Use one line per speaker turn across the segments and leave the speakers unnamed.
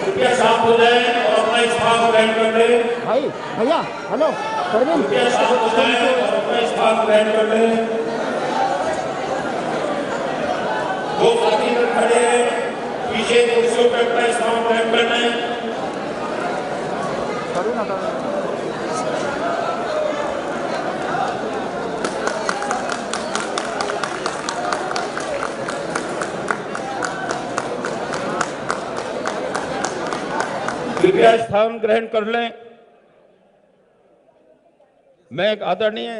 कृपया शांत हो जाए और अपना स्थान ग्रहण कर ले।
भाई भैया हेलो परवीन,
कृपया शांत हो जाए और अपना स्थान ग्रहण कर ले। दो साथी लोग खड़े हैं, पीछे कुर्सियों पर अपना स्थान ग्रहण कर लें। कृपया स्थान ग्रहण कर लें। मैं आदरणीय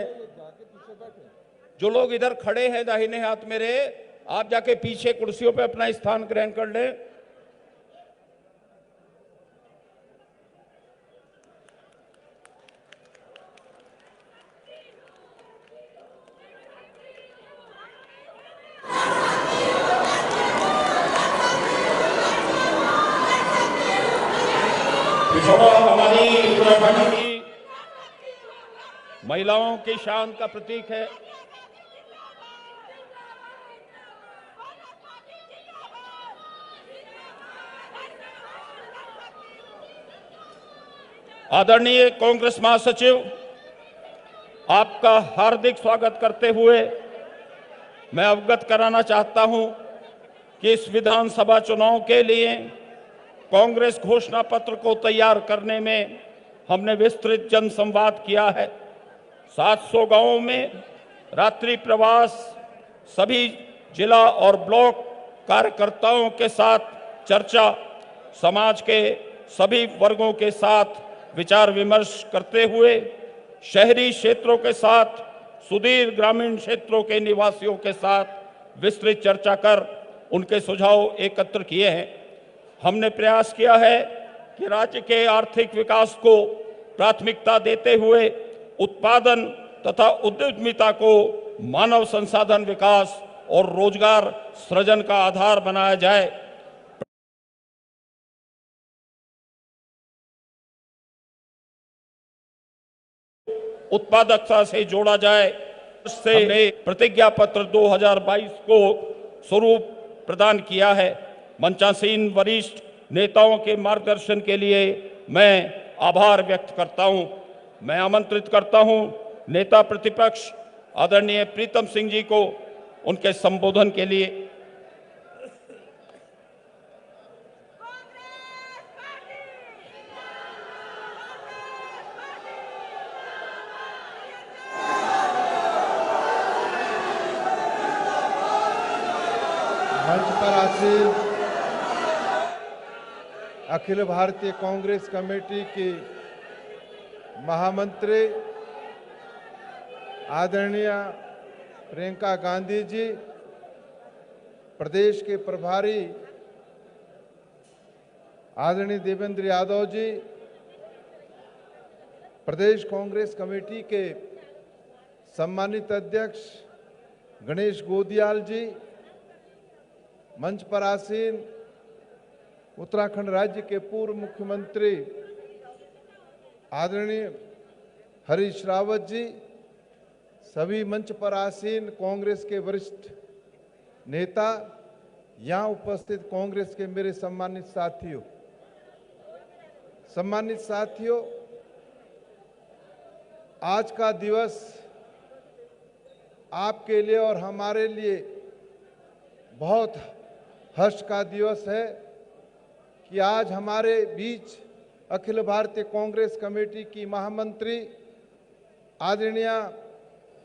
जो लोग इधर खड़े हैं दाहिने हाथ मेरे, आप जाके पीछे कुर्सियों पे अपना स्थान ग्रहण कर लें। पिछोड़ा हमारी उत्तराखंड की महिलाओं की शान का प्रतीक है। आदरणीय कांग्रेस महासचिव, आपका हार्दिक स्वागत करते हुए मैं अवगत कराना चाहता हूं कि इस विधानसभा चुनाव के लिए कांग्रेस घोषणा पत्र को तैयार करने में हमने विस्तृत जनसंवाद किया है। 700 गांवों में रात्रि प्रवास, सभी जिला और ब्लॉक कार्यकर्ताओं के साथ चर्चा, समाज के सभी वर्गों के साथ विचार विमर्श करते हुए शहरी क्षेत्रों के साथ, सुदूर ग्रामीण क्षेत्रों के निवासियों के साथ विस्तृत चर्चा कर उनके सुझाव एकत्र किए हैं। हमने प्रयास किया है कि राज्य के आर्थिक विकास को प्राथमिकता देते हुए उत्पादन तथा उद्यमिता को मानव संसाधन विकास और रोजगार सृजन का आधार बनाया जाए। उत्पादकता से जोड़ा जाए। इससे प्रतिज्ञा पत्र 2022 को स्वरूप प्रदान किया है। मंचासीन वरिष्ठ नेताओं के मार्गदर्शन के लिए मैं आभार व्यक्त करता हूं। मैं आमंत्रित करता हूं नेता प्रतिपक्ष आदरणीय प्रीतम सिंह जी को उनके संबोधन के लिए।
मंच पर आसीन अखिल भारतीय कांग्रेस कमेटी की महामंत्री आदरणीय प्रियंका गांधी जी, प्रदेश के प्रभारी आदरणीय देवेंद्र यादव जी, प्रदेश कांग्रेस कमेटी के सम्मानित अध्यक्ष गणेश गोदियाल जी, मंच पर आसीन उत्तराखंड राज्य के पूर्व मुख्यमंत्री आदरणीय हरीश रावत जी, सभी मंच पर आसीन कांग्रेस के वरिष्ठ नेता, यहाँ उपस्थित कांग्रेस के मेरे सम्मानित साथियों, आज का दिवस आपके लिए और हमारे लिए बहुत हर्ष का दिवस है कि आज हमारे बीच अखिल भारतीय कांग्रेस कमेटी की महामंत्री आदरणीय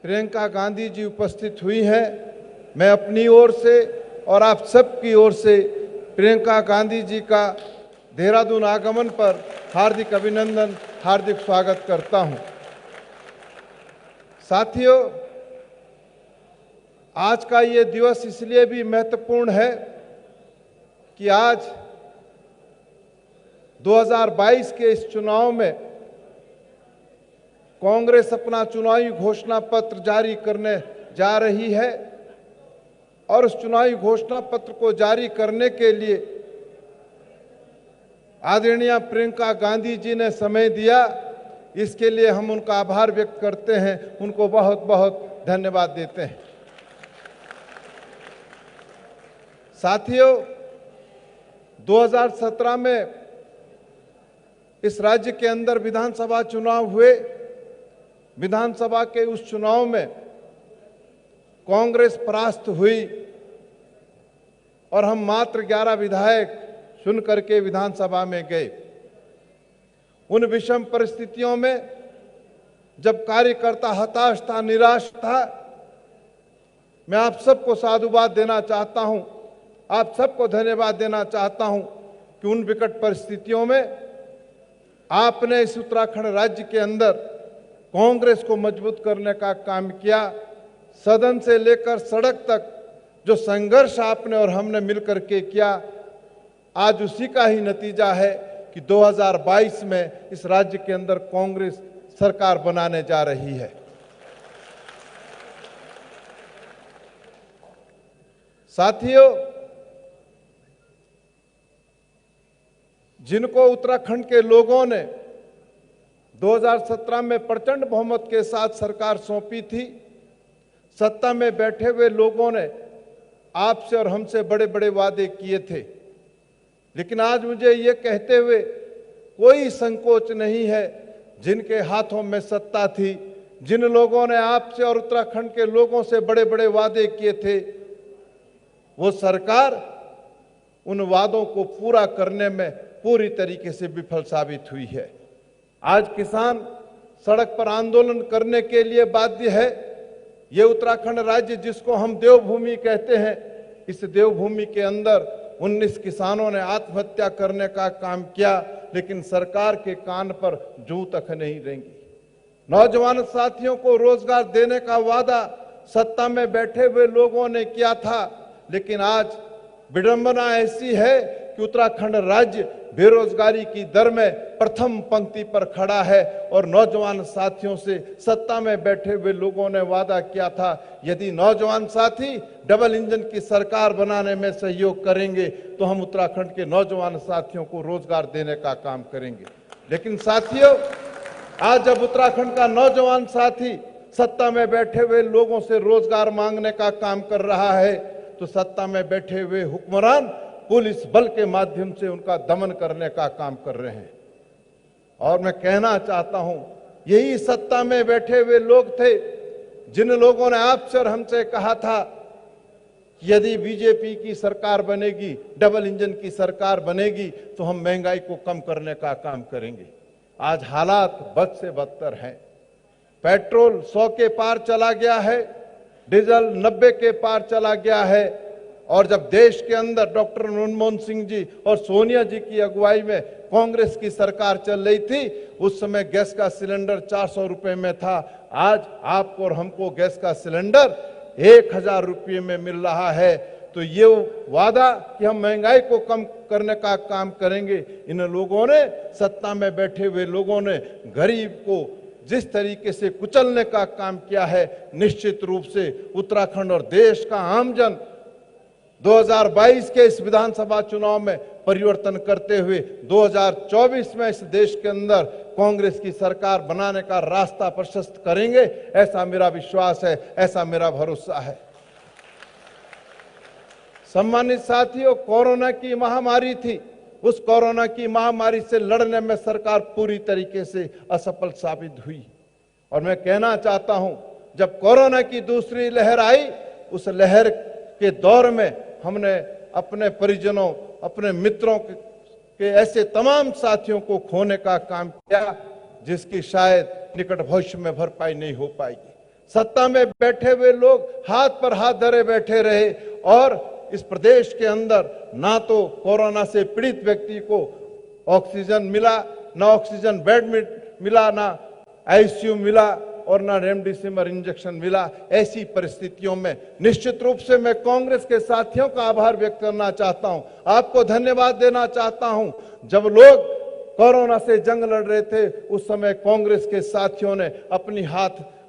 प्रियंका गांधी जी उपस्थित हुई हैं। मैं अपनी ओर से और आप सबकी ओर से प्रियंका गांधी जी का देहरादून आगमन पर हार्दिक अभिनंदन, हार्दिक स्वागत करता हूं। साथियों, आज का ये दिवस इसलिए भी महत्वपूर्ण है कि आज 2022 के इस चुनाव में कांग्रेस अपना चुनावी घोषणा पत्र जारी करने जा रही है। और उस चुनावी घोषणा पत्र को जारी करने के लिए आदरणीय प्रियंका गांधी जी ने समय दिया, इसके लिए हम उनका आभार व्यक्त करते हैं, उनको बहुत बहुत धन्यवाद देते हैं। साथियों, 2017 में इस राज्य के अंदर विधानसभा चुनाव हुए। विधानसभा के उस चुनाव में कांग्रेस परास्त हुई और हम मात्र 11 विधायक चुन करके विधानसभा में गए। उन विषम परिस्थितियों में जब कार्यकर्ता हताश था, निराश था, मैं आप सबको साधुवाद देना चाहता हूं, आप सबको धन्यवाद देना चाहता हूं कि उन विकट परिस्थितियों में आपने इस उत्तराखंड राज्य के अंदर कांग्रेस को मजबूत करने का काम किया। सदन से लेकर सड़क तक जो संघर्ष आपने और हमने मिलकर के किया, आज उसी का ही नतीजा है कि 2022 में इस राज्य के अंदर कांग्रेस सरकार बनाने जा रही है। साथियों, जिनको उत्तराखंड के लोगों ने 2017 में प्रचंड बहुमत के साथ सरकार सौंपी थी, सत्ता में बैठे हुए लोगों ने आपसे और हमसे बड़े बड़े वादे किए थे, लेकिन आज मुझे ये कहते हुए कोई संकोच नहीं है, जिनके हाथों में सत्ता थी, जिन लोगों ने आपसे और उत्तराखंड के लोगों से बड़े बड़े वादे किए थे, वो सरकार उन वादों को पूरा करने में पूरी तरीके से विफल साबित हुई है। आज किसान सड़क पर आंदोलन करने के लिए बाध्य है। ये उत्तराखंड राज्य जिसको हम देवभूमि कहते हैं, इस देवभूमि के अंदर 19 किसानों ने आत्महत्या करने का काम किया, लेकिन सरकार के कान पर जूं तक नहीं रेंगी। नौजवान साथियों को रोजगार देने का वादा सत्ता में बैठे हुए लोगों ने किया था, लेकिन आज विडंबना ऐसी है कि उत्तराखंड राज्य बेरोजगारी की दर में प्रथम पंक्ति पर खड़ा है और नौजवान साथियों से सत्ता में बैठे हुए लोगों ने वादा किया था, यदि नौजवान साथी डबल इंजन की सरकार बनाने में सहयोग करेंगे तो हम उत्तराखंड के नौजवान साथियों को रोजगार देने का काम करेंगे। लेकिन साथियों, आज जब उत्तराखंड का नौजवान साथी सत्ता में बैठे हुए लोगों से रोजगार मांगने का काम कर रहा है, तो सत्ता में बैठे हुए हुक्मरान पुलिस बल के माध्यम से उनका दमन करने का काम कर रहे हैं। और मैं कहना चाहता हूं, यही सत्ता में बैठे हुए लोग थे जिन लोगों ने आपसे और हमसे कहा था कि यदि बीजेपी की सरकार बनेगी, डबल इंजन की सरकार बनेगी, तो हम महंगाई को कम करने का काम करेंगे। आज हालात बद से बदतर हैं। पेट्रोल 100 के पार चला गया है, डीजल 90 के पार चला गया है, और जब देश के अंदर डॉक्टर मनमोहन सिंह जी और सोनिया जी की अगुवाई में कांग्रेस की सरकार चल रही थी, उस समय गैस का सिलेंडर 400 रुपए में था। आज आपको और हमको गैस का सिलेंडर 1000 रुपये में मिल रहा है। तो ये वादा कि हम महंगाई को कम करने का काम करेंगे, इन लोगों ने, सत्ता में बैठे हुए लोगों ने गरीब को जिस तरीके से कुचलने का काम किया है, निश्चित रूप से उत्तराखंड और देश का आमजन 2022 के इस विधानसभा चुनाव में परिवर्तन करते हुए 2024 में इस देश के अंदर कांग्रेस की सरकार बनाने का रास्ता प्रशस्त करेंगे, ऐसा मेरा विश्वास है, ऐसा मेरा भरोसा है। सम्मानित साथियों, कोरोना की महामारी थी, उस कोरोना की महामारी से लड़ने में सरकार पूरी तरीके से असफल साबित हुई। और मैं कहना चाहता हूं, जब कोरोना की दूसरी लहर आई, उस लहर के दौर में हमने अपने परिजनों, अपने मित्रों के ऐसे तमाम साथियों को खोने का काम किया जिसकी शायद निकट भविष्य में भरपाई नहीं हो पाएगी। सत्ता में बैठे हुए लोग हाथ पर हाथ धरे बैठे रहे और इस प्रदेश के अंदर ना तो कोरोना से पीड़ित व्यक्ति को ऑक्सीजन मिला, ना ऑक्सीजन बेड मिला, ना आईसीयू मिला और ना रेमडेसिविर इंजेक्शन मिला। ऐसी परिस्थितियों में निश्चित रूप से मैं कांग्रेस के साथियों का आभार व्यक्त करना चाहता हूं, आपको धन्यवाद देना चाहता हूं। जब लोग कोरोना से जंग लड़ रहे थे, उस समय कांग्रेस के साथियों ने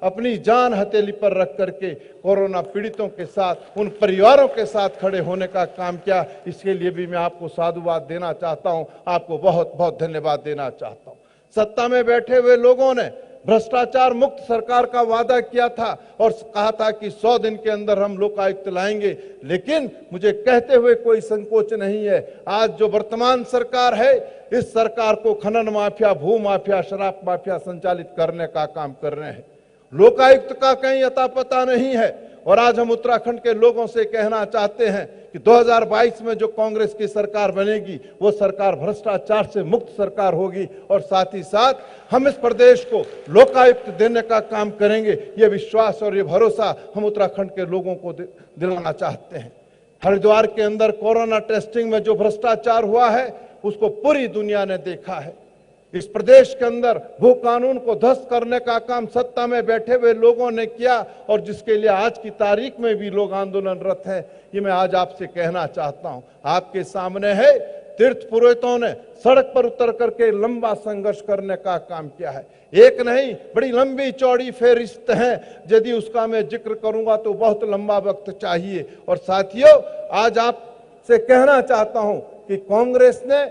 अपनी जान हथेली पर रख करके कोरोना पीड़ितों के साथ, उन परिवारों के साथ खड़े होने का काम किया। इसके लिए भी मैं आपको साधुवाद देना चाहता हूं, आपको बहुत बहुत धन्यवाद देना चाहता हूं। सत्ता में बैठे हुए लोगों ने भ्रष्टाचार मुक्त सरकार का वादा किया था और कहा था कि 100 दिन के अंदर हम लोकायुक्त लाएंगे, लेकिन मुझे कहते हुए कोई संकोच नहीं है, आज जो वर्तमान सरकार है, इस सरकार को खनन माफिया, भू माफिया, शराब माफिया संचालित करने का काम कर रहे हैं। लोकायुक्त का कहीं अता पता नहीं है। और आज हम उत्तराखंड के लोगों से कहना चाहते हैं कि 2022 में जो कांग्रेस की सरकार बनेगी, वो सरकार भ्रष्टाचार से मुक्त सरकार होगी और साथ ही साथ हम इस प्रदेश को लोकायुक्त देने का काम करेंगे। ये विश्वास और ये भरोसा हम उत्तराखंड के लोगों को दिलाना चाहते हैं। हरिद्वार के अंदर कोरोना टेस्टिंग में जो भ्रष्टाचार हुआ है, उसको पूरी दुनिया ने देखा है। इस प्रदेश के अंदर भू कानून को ध्वस्त करने का काम सत्ता में बैठे हुए लोगों ने किया और जिसके लिए आज की तारीख में भी लोग आंदोलनरत हैं। ये मैं आज आपसे कहना चाहता हूं, आपके सामने है, तीर्थ पुरोहितों ने सड़क पर उतर करके लंबा संघर्ष करने का काम किया है। एक नहीं, बड़ी लंबी चौड़ी फेहरिस्त है, यदि उसका मैं जिक्र करूंगा तो बहुत लंबा वक्त चाहिए। और साथियों, आज आपसे कहना चाहता हूं कि कांग्रेस ने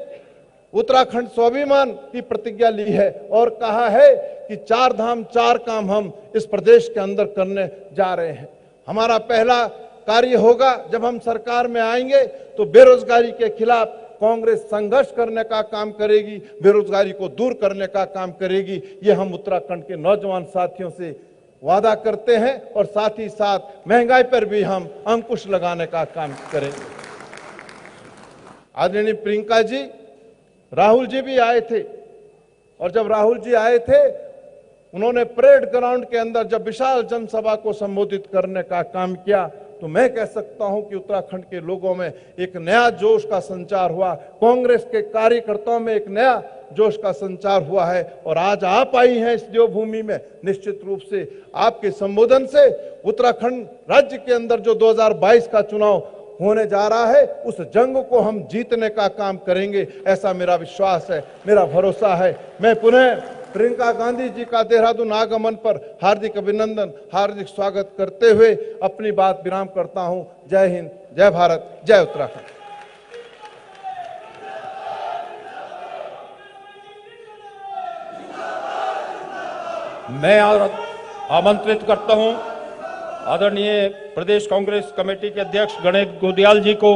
उत्तराखंड स्वाभिमान की प्रतिज्ञा ली है और कहा है कि 4 धाम 4 काम हम इस प्रदेश के अंदर करने जा रहे हैं। हमारा पहला कार्य होगा, जब हम सरकार में आएंगे तो बेरोजगारी के खिलाफ कांग्रेस संघर्ष करने का काम करेगी, बेरोजगारी को दूर करने का काम करेगी। ये हम उत्तराखंड के नौजवान साथियों से वादा करते हैं और साथ ही साथ महंगाई पर भी हम अंकुश लगाने का काम करेंगे। आदरणीय प्रियंका जी, राहुल जी भी आए थे और जब राहुल जी आए थे, उन्होंने परेड ग्राउंड के अंदर जब विशाल जनसभा को संबोधित करने का काम किया, तो मैं कह सकता हूं कि उत्तराखंड के लोगों में एक नया जोश का संचार हुआ, कांग्रेस के कार्यकर्ताओं में एक नया जोश का संचार हुआ है। और आज आप आई हैं इस देवभूमि में, निश्चित रूप से आपके संबोधन से उत्तराखंड राज्य के अंदर जो 2022 का चुनाव होने जा रहा है, उस जंग को हम जीतने का काम करेंगे, ऐसा मेरा विश्वास है, मेरा भरोसा है। मैं पुनः प्रियंका गांधी जी का देहरादून आगमन पर हार्दिक अभिनंदन, हार्दिक स्वागत करते हुए अपनी बात विराम करता हूं। जय हिंद, जय भारत, जय उत्तराखंड।
मैं आमंत्रित करता हूं आदरणीय प्रदेश कांग्रेस कमेटी के अध्यक्ष गणेश गोदियाल जी को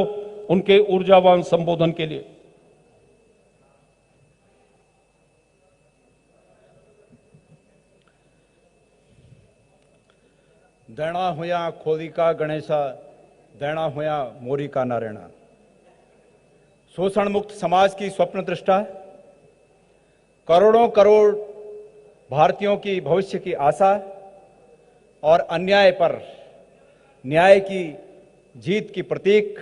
उनके ऊर्जावान संबोधन के लिए।
दैणा हुया खोली का गणेशा, दैणा हुया मोरी का नारायणा। शोषण मुक्त समाज की स्वप्न दृष्टा, करोड़ों करोड़ भारतीयों की भविष्य की आशा और अन्याय पर न्याय की जीत की प्रतीक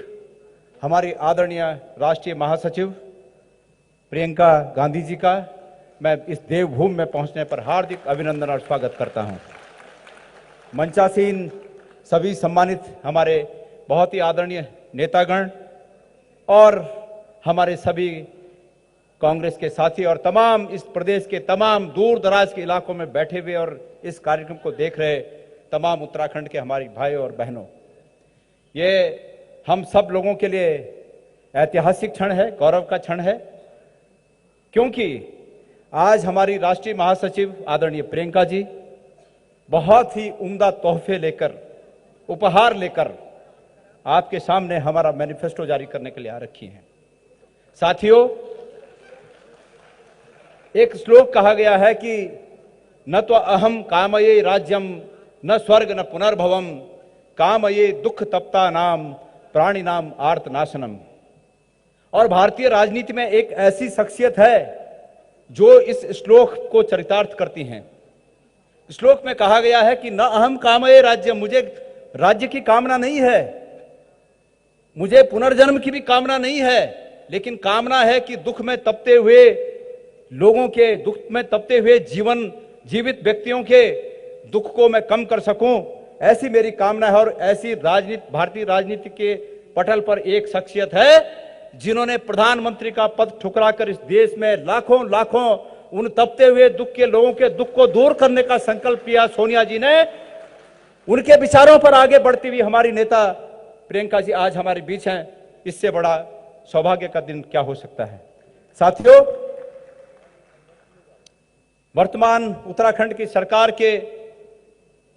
हमारी आदरणीय राष्ट्रीय महासचिव प्रियंका गांधी जी का मैं इस देवभूमि में पहुंचने पर हार्दिक अभिनंदन और स्वागत करता हूं। मंचासीन सभी सम्मानित हमारे बहुत ही आदरणीय नेतागण और हमारे सभी कांग्रेस के साथी और तमाम इस प्रदेश के तमाम दूर दराज के इलाकों में बैठे हुए और इस कार्यक्रम को देख रहे तमाम उत्तराखंड के हमारे भाई और बहनों, ये हम सब लोगों के लिए ऐतिहासिक क्षण है, गौरव का क्षण है, क्योंकि आज हमारी राष्ट्रीय महासचिव आदरणीय प्रियंका जी बहुत ही उम्दा तोहफे लेकर, उपहार लेकर आपके सामने हमारा मैनिफेस्टो जारी करने के लिए आ रखी हैं। साथियों, एक श्लोक कहा गया है कि न तो अहम कामये राज्यम न स्वर्ग न पुनर्भवम, कामये दुख तप्ता नाम प्राणी नाम आर्तनाशनम। और भारतीय राजनीति में एक ऐसी शख्सियत है जो इस श्लोक को चरितार्थ करती हैं। श्लोक में कहा गया है कि न अहम कामये राज्य, मुझे राज्य की कामना नहीं है, मुझे पुनर्जन्म की भी कामना नहीं है, लेकिन कामना है कि दुख में तपते हुए लोगों के, दुख में तपते हुए जीवित व्यक्तियों के दुख को मैं कम कर सकूं, ऐसी मेरी कामना है। और ऐसी राजनीति, भारतीय राजनीति के पटल पर एक शख्सियत है जिन्होंने प्रधानमंत्री का पद ठुकराकर इस देश में लाखों लाखों उन तपते हुए दुख के लोगों के दुख को दूर करने का संकल्प किया सोनिया जी ने, उनके विचारों पर आगे बढ़ती हुई हमारी नेता प्रियंका जी आज हमारे बीच हैं। इससे बड़ा सौभाग्य का दिन क्या हो सकता है। साथियों, वर्तमान उत्तराखंड की सरकार के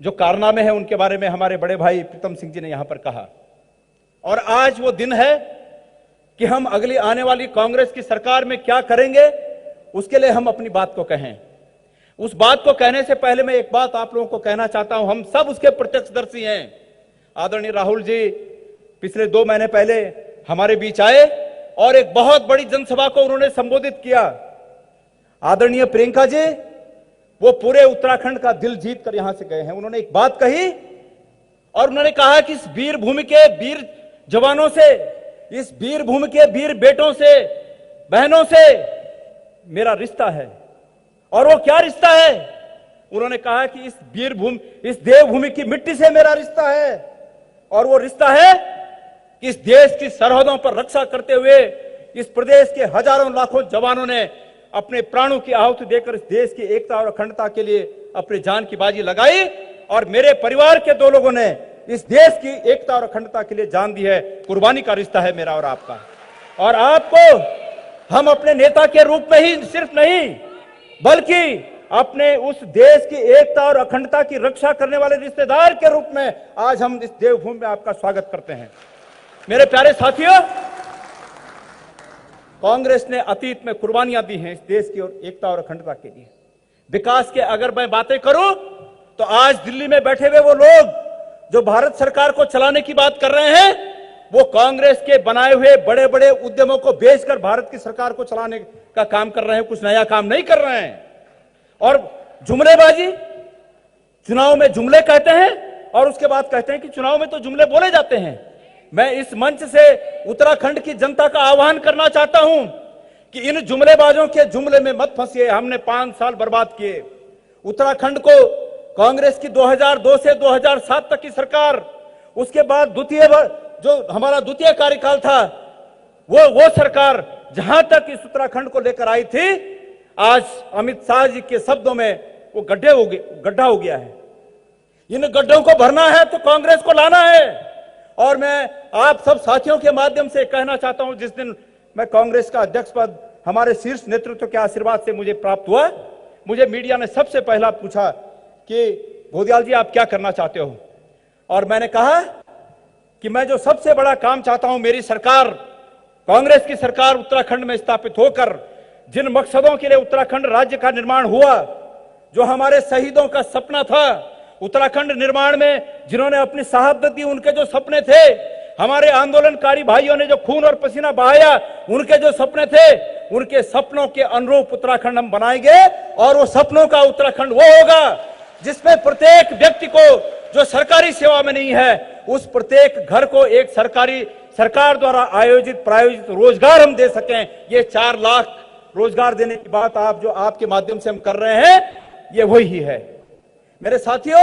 जो कारनामे हैं उनके बारे में हमारे बड़े भाई प्रीतम सिंह जी ने यहां पर कहा, और आज वो दिन है कि हम अगली आने वाली कांग्रेस की सरकार में क्या करेंगे, उसके लिए हम अपनी बात को कहें। उस बात को कहने से पहले मैं एक बात आप लोगों को कहना चाहता हूं, हम सब उसके प्रत्यक्षदर्शी हैं। आदरणीय राहुल जी पिछले 2 महीने पहले हमारे बीच आए और एक बहुत बड़ी जनसभा को उन्होंने संबोधित किया। आदरणीय प्रियंका जी वो पूरे उत्तराखंड का दिल जीत कर यहां से गए हैं। उन्होंने एक बात कही और उन्होंने कहा कि इस वीर भूमि के वीर जवानों से, इस वीर भूमि के वीर बेटों से, बहनों से मेरा रिश्ता है। और वो क्या रिश्ता है? उन्होंने कहा कि इस वीर भूमि, इस देवभूमि की मिट्टी से मेरा रिश्ता है। और वो रिश्ता है कि इस देश की सरहदों पर रक्षा करते हुए इस प्रदेश के हजारों लाखों जवानों ने अपने प्राणों की आहुति देकर इस देश की एकता और अखंडता के लिए अपनी जान की बाजी लगाई। और मेरे परिवार के 2 लोगों ने इस देश की एकता और अखंडता के लिए जान दी है। कुर्बानी का रिश्ता है मेरा और आपका। और आपको हम अपने नेता के रूप में ही सिर्फ नहीं, बल्कि अपने उस देश की एकता और अखंडता की रक्षा करने वाले रिश्तेदार के रूप में आज हम इस देवभूमि में आपका स्वागत करते हैं। मेरे प्यारे साथियों, कांग्रेस ने अतीत में कुर्बानियां दी हैं इस देश की और एकता और अखंडता के लिए। विकास के अगर मैं बातें करूं तो आज दिल्ली में बैठे हुए वो लोग जो भारत सरकार को चलाने की बात कर रहे हैं, वो कांग्रेस के बनाए हुए बड़े बड़े उद्यमों को बेचकर भारत की सरकार को चलाने का काम कर रहे हैं, कुछ नया काम नहीं कर रहे हैं। और जुमलेबाजी, चुनाव में जुमले कहते हैं और उसके बाद कहते हैं कि चुनाव में तो जुमले बोले जाते हैं। मैं इस मंच से उत्तराखंड की जनता का आह्वान करना चाहता हूं कि इन जुमलेबाजों के जुमले में मत फंसिए। हमने 5 साल बर्बाद किए। उत्तराखंड को कांग्रेस की 2002 से 2007 तक की सरकार, उसके बाद जो हमारा द्वितीय कार्यकाल था, वो सरकार जहां तक इस उत्तराखंड को लेकर आई थी, आज अमित शाह जी के शब्दों में वो गड्ढा हो गया है। इन गड्ढों को भरना है तो कांग्रेस को लाना है। और मैं आप सब साथियों के माध्यम से कहना चाहता हूं, जिस दिन मैं कांग्रेस का अध्यक्ष पद हमारे शीर्ष नेतृत्व के आशीर्वाद से मुझे प्राप्त हुआ, मुझे मीडिया ने सबसे पहला पूछा कि भोदियाल जी आप क्या करना चाहते हो। और मैंने कहा कि मैं जो सबसे बड़ा काम चाहता हूं, मेरी सरकार, कांग्रेस की सरकार उत्तराखंड में स्थापित होकर जिन मकसदों के लिए उत्तराखंड राज्य का निर्माण हुआ, जो हमारे शहीदों का सपना था, उत्तराखंड निर्माण में जिन्होंने अपनी शहादत दी, उनके जो सपने थे, हमारे आंदोलनकारी भाइयों ने जो खून और पसीना बहाया, उनके जो सपने थे, उनके सपनों के अनुरूप उत्तराखंड हम बनाएंगे। और वो सपनों का उत्तराखंड वो होगा जिसमें प्रत्येक व्यक्ति को जो सरकारी सेवा में नहीं है, उस प्रत्येक घर को एक सरकार द्वारा प्रायोजित रोजगार हम दे सकें। ये 4 लाख रोजगार देने की बात जो आपके माध्यम से हम कर रहे हैं, ये वही है। मेरे साथियों,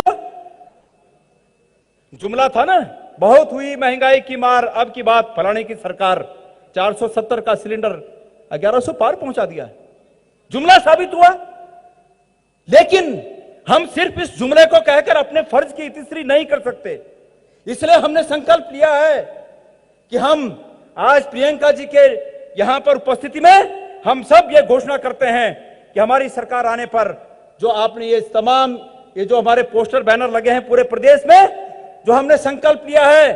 जुमला था ना, बहुत हुई महंगाई की मार, अब की बात फलाने की सरकार 470 का सिलेंडर 1100 पार पहुंचा दिया। जुमला साबित हुआ। लेकिन हम सिर्फ इस जुमले को कहकर अपने फर्ज की इतिश्री नहीं कर सकते। इसलिए हमने संकल्प लिया है कि हम आज प्रियंका जी के यहां पर उपस्थिति में हम सब ये घोषणा करते हैं कि हमारी सरकार आने पर जो आपने ये जो हमारे पोस्टर बैनर लगे हैं पूरे प्रदेश में, जो हमने संकल्प लिया है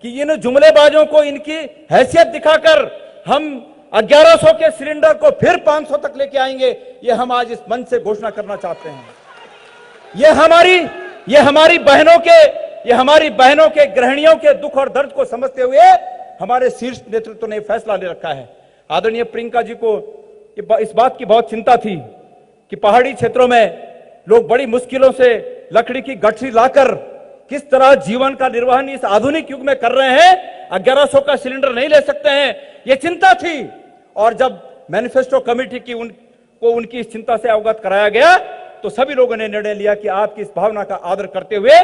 कि इन जुमलेबाजों को इनकी हैसियत दिखाकर हम 1100 के सिलेंडर को फिर 500 तक लेके आएंगे। ये हम आज इस मंच से घोषणा करना चाहते हैं। ये हमारी बहनों के गृहिणियों के दुख और दर्द को समझते हुए हमारे शीर्ष नेतृत्व ने फैसला ले रखा है। आदरणीय प्रियंका जी को इस बात की बहुत चिंता थी कि पहाड़ी क्षेत्रों में लोग बड़ी मुश्किलों से लकड़ी की गठरी लाकर किस तरह जीवन का निर्वहन इस आधुनिक युग में कर रहे हैं, 1100 का सिलेंडर नहीं ले सकते हैं, ये चिंता थी। और जब मैनिफेस्टो कमेटी की उनकी इस चिंता से अवगत कराया गया, तो सभी लोगों ने निर्णय लिया कि आपकी इस भावना का आदर करते हुए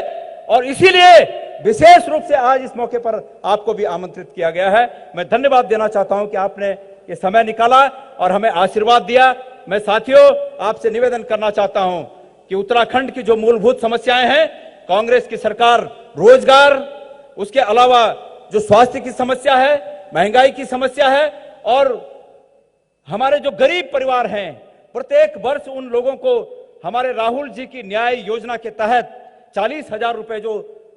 और इसीलिए विशेष रूप से आज इस मौके पर आपको भी आमंत्रित किया गया है। मैं धन्यवाद देना चाहता हूं कि आपने ये समय निकाला और हमें आशीर्वाद दिया। मैं साथियों आपसे निवेदन करना चाहता हूं कि उत्तराखंड की जो मूलभूत समस्याएं हैं, कांग्रेस की सरकार रोजगार, उसके अलावा जो स्वास्थ्य की समस्या है, महंगाई की समस्या है और हमारे जो गरीब परिवार हैं, प्रत्येक वर्ष उन लोगों को हमारे राहुल जी की न्याय योजना के तहत 40,000 रुपए जो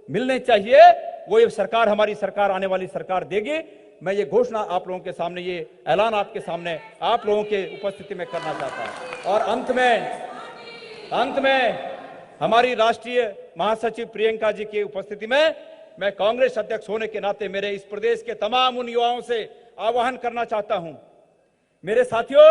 मिलने चाहिए, वो ये सरकार, हमारी सरकार, आने वाली सरकार देगी। मैं ये घोषणा आप लोगों के सामने, ये ऐलान आपके सामने, आप लोगों के उपस्थिति में करना चाहता हूं। और अंत में हमारी राष्ट्रीय महासचिव प्रियंका जी की उपस्थिति में मैं कांग्रेस अध्यक्ष होने के नाते मेरे इस प्रदेश के तमाम उन युवाओं से आह्वान करना चाहता हूं। मेरे साथियों,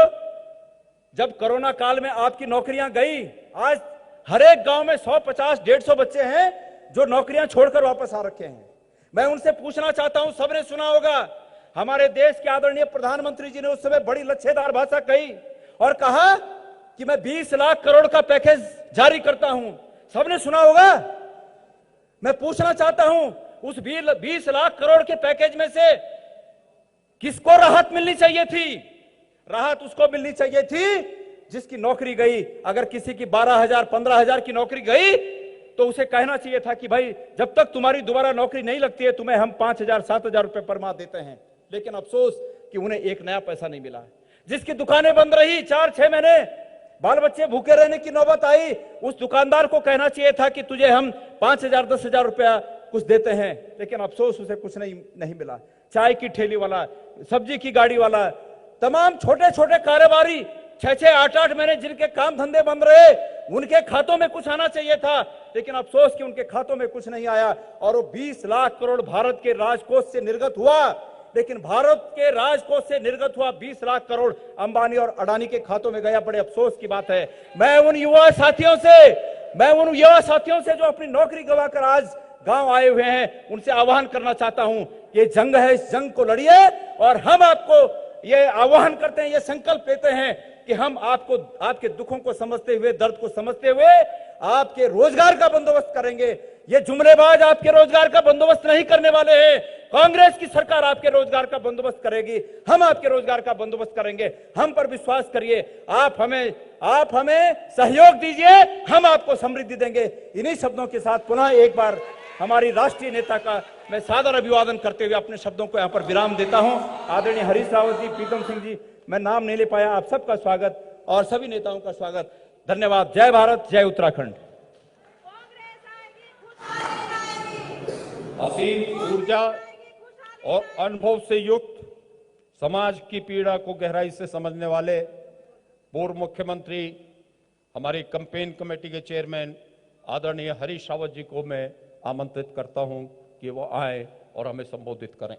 जब कोरोना काल में आपकी नौकरियां गई, आज हर एक गांव में 150, 150 बच्चे हैं जो नौकरियां छोड़कर वापस आ रखे हैं। मैं उनसे पूछना चाहता हूं, सबने सुना होगा, हमारे देश के आदरणीय प्रधानमंत्री जी ने उस समय बड़ी लच्छेदार भाषा कही और कहा कि मैं 20 लाख करोड़ का पैकेज जारी करता हूं। सबने सुना होगा। मैं पूछना चाहता हूं, उस 20 लाख करोड़ के पैकेज में से किसको राहत मिलनी चाहिए थी? राहत उसको मिलनी चाहिए थी जिसकी नौकरी गई। अगर किसी की 12,000, 15,000 की नौकरी गई तो उसे कहना चाहिए था कि भाई जब तक तुम्हारी दोबारा नौकरी नहीं लगती है, तुम्हें हम 5,000, 7,000 रुपए पर माह देते हैं। लेकिन अफसोस कि उन्हें एक नया पैसा नहीं मिला। जिसकी दुकानें बंद रही 4-6 महीने, बाल बच्चे भूखे रहने की नौबत आई, उस दुकानदार को कहना चाहिए था कि तुझे हम 5,000, 10,000 रुपया कुछ देते हैं। लेकिन अफसोस उसे कुछ नहीं मिला। चाय की ठेली वाला, सब्जी की गाड़ी वाला, तमाम छोटे छोटे कारोबारी 6-6, 8-8 महीने जिनके काम धंधे बंद रहे, उनके खातों में कुछ आना चाहिए था। लेकिन अफसोस कि उनके खातों में कुछ नहीं आया और वो 20 लाख करोड़ भारत के राजकोष से निर्गत हुआ। लेकिन भारत के राजकोष से निर्गत हुआ 20 लाख करोड़ अंबानी और अडानी के खातों में गया। बड़े अफसोस की बात है। मैं उन युवा साथियों से जो अपनी नौकरी गंवाकर आज गांव आए हुए हैं, उनसे आह्वान करना चाहता हूं, ये जंग है, इस जंग को लड़िए। और हम आपको ये आह्वान करते हैं, ये संकल्प लेते हैं कि हम आपको, आपके दुखों को समझते हुए, दर्द को समझते हुए आपके रोजगार का बंदोबस्त करेंगे। ये जुमलेबाज आपके रोजगार का बंदोबस्त नहीं करने वाले हैं। कांग्रेस की सरकार आपके रोजगार का बंदोबस्त करेगी। हम आपके रोजगार का बंदोबस्त करेंगे। हम पर विश्वास करिए। आप हमें सहयोग दीजिए, हम आपको समृद्धि देंगे। इन्हीं शब्दों के साथ पुनः एक बार हमारी राष्ट्रीय नेता का मैं सादर अभिवादन करते हुए अपने शब्दों को यहां पर विराम देता हूं। आदरणीय हरीश रावत जी, प्रीतम सिंह जी, मैं नाम नहीं ले पाया, आप सबका स्वागत और सभी नेताओं का स्वागत। धन्यवाद। जय भारत, जय उत्तराखंड।
असीम ऊर्जा और अनुभव से युक्त, समाज की पीड़ा को गहराई से समझने वाले पूर्व मुख्यमंत्री, हमारी कैंपेन कमेटी के चेयरमैन आदरणीय हरीश रावत जी को मैं आमंत्रित करता हूं कि वो आए और हमें संबोधित करें।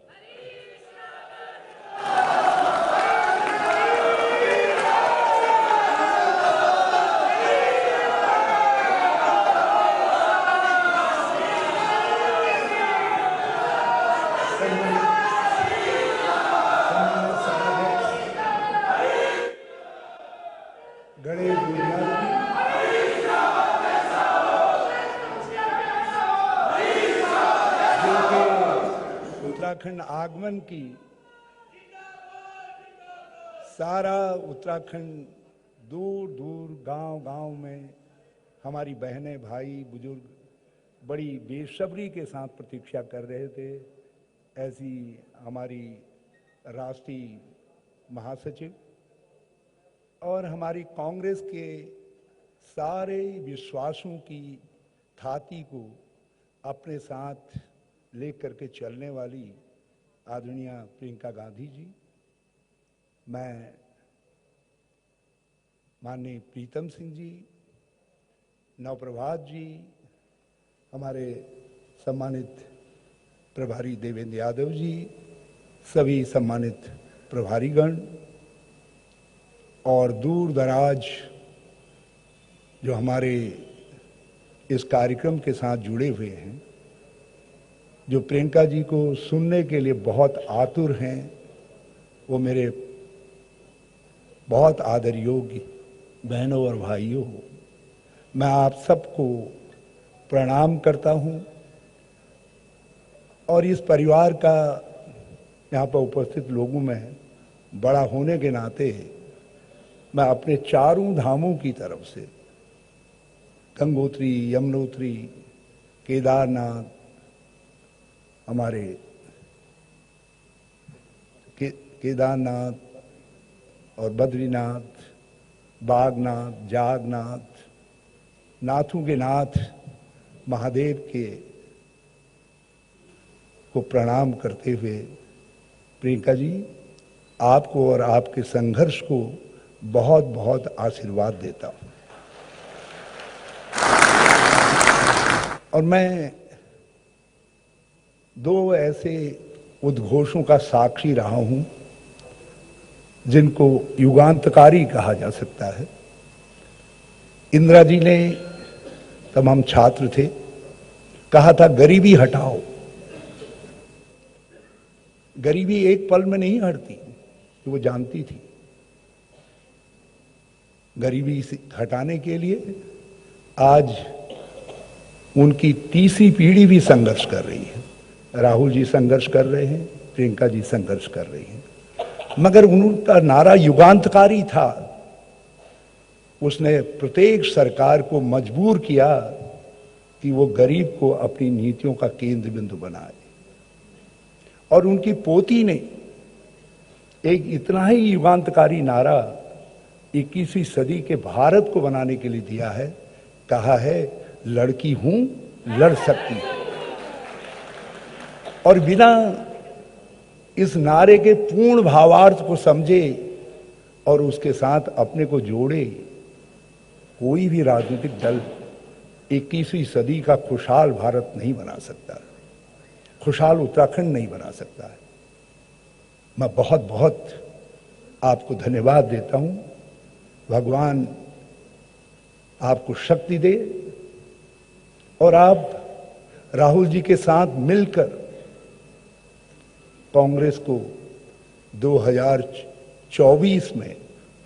उत्तराखंड आगमन की सारा उत्तराखंड दूर दूर गांव में हमारी बहनें, भाई, बुजुर्ग बड़ी बेसब्री के साथ प्रतीक्षा कर रहे थे। ऐसी हमारी राष्ट्रीय महासचिव और हमारी कांग्रेस के सारे विश्वासों की थाती को अपने साथ लेकर के चलने वाली आदरणीय प्रियंका गांधी जी, मैं माननीय प्रीतम सिंह जी, नवप्रभात जी, हमारे सम्मानित प्रभारी देवेंद्र यादव जी, सभी सम्मानित प्रभारीगण और दूर दराज जो हमारे इस कार्यक्रम के साथ जुड़े हुए हैं, जो प्रियंका जी को सुनने के लिए बहुत आतुर हैं, वो मेरे बहुत आदर योग्य बहनों और भाइयों, मैं आप सबको प्रणाम करता हूं और इस परिवार का यहाँ पर उपस्थित लोगों में बड़ा होने के नाते मैं अपने चारों धामों की तरफ से गंगोत्री, यमुनोत्री, केदारनाथ, हमारे केदारनाथ और बद्रीनाथ, बागनाथ, जागनाथ, नाथों के नाथ महादेव के को प्रणाम करते हुए प्रियंका जी, आपको और आपके संघर्ष को बहुत बहुत आशीर्वाद देता हूं। और मैं दो ऐसे उद्घोषों का साक्षी रहा हूं जिनको युगांतकारी कहा जा सकता है। इंदिरा जी ने, तब हम छात्र थे, कहा था गरीबी हटाओ। गरीबी एक पल में नहीं हटती, वो जानती थी। गरीबी हटाने के लिए आज उनकी तीसरी पीढ़ी भी संघर्ष कर रही है। राहुल जी संघर्ष कर रहे हैं, प्रियंका जी संघर्ष कर रही हैं, मगर उनका नारा युगांतकारी था। उसने प्रत्येक सरकार को मजबूर किया कि वो गरीब को अपनी नीतियों का केंद्र बिंदु बनाए। और उनकी पोती ने एक इतना ही युगांतकारी नारा 21वीं सदी के भारत को बनाने के लिए दिया है। कहा है, लड़की हूं, लड़ सकती हूं। और बिना इस नारे के पूर्ण भावार्थ को समझे और उसके साथ अपने को जोड़े, कोई भी राजनीतिक दल 21वीं सदी का खुशहाल भारत नहीं बना सकता, खुशहाल उत्तराखंड नहीं बना सकता है। मैं बहुत बहुत आपको धन्यवाद देता हूं। भगवान आपको शक्ति दे और आप राहुल जी के साथ मिलकर कांग्रेस को 2024 में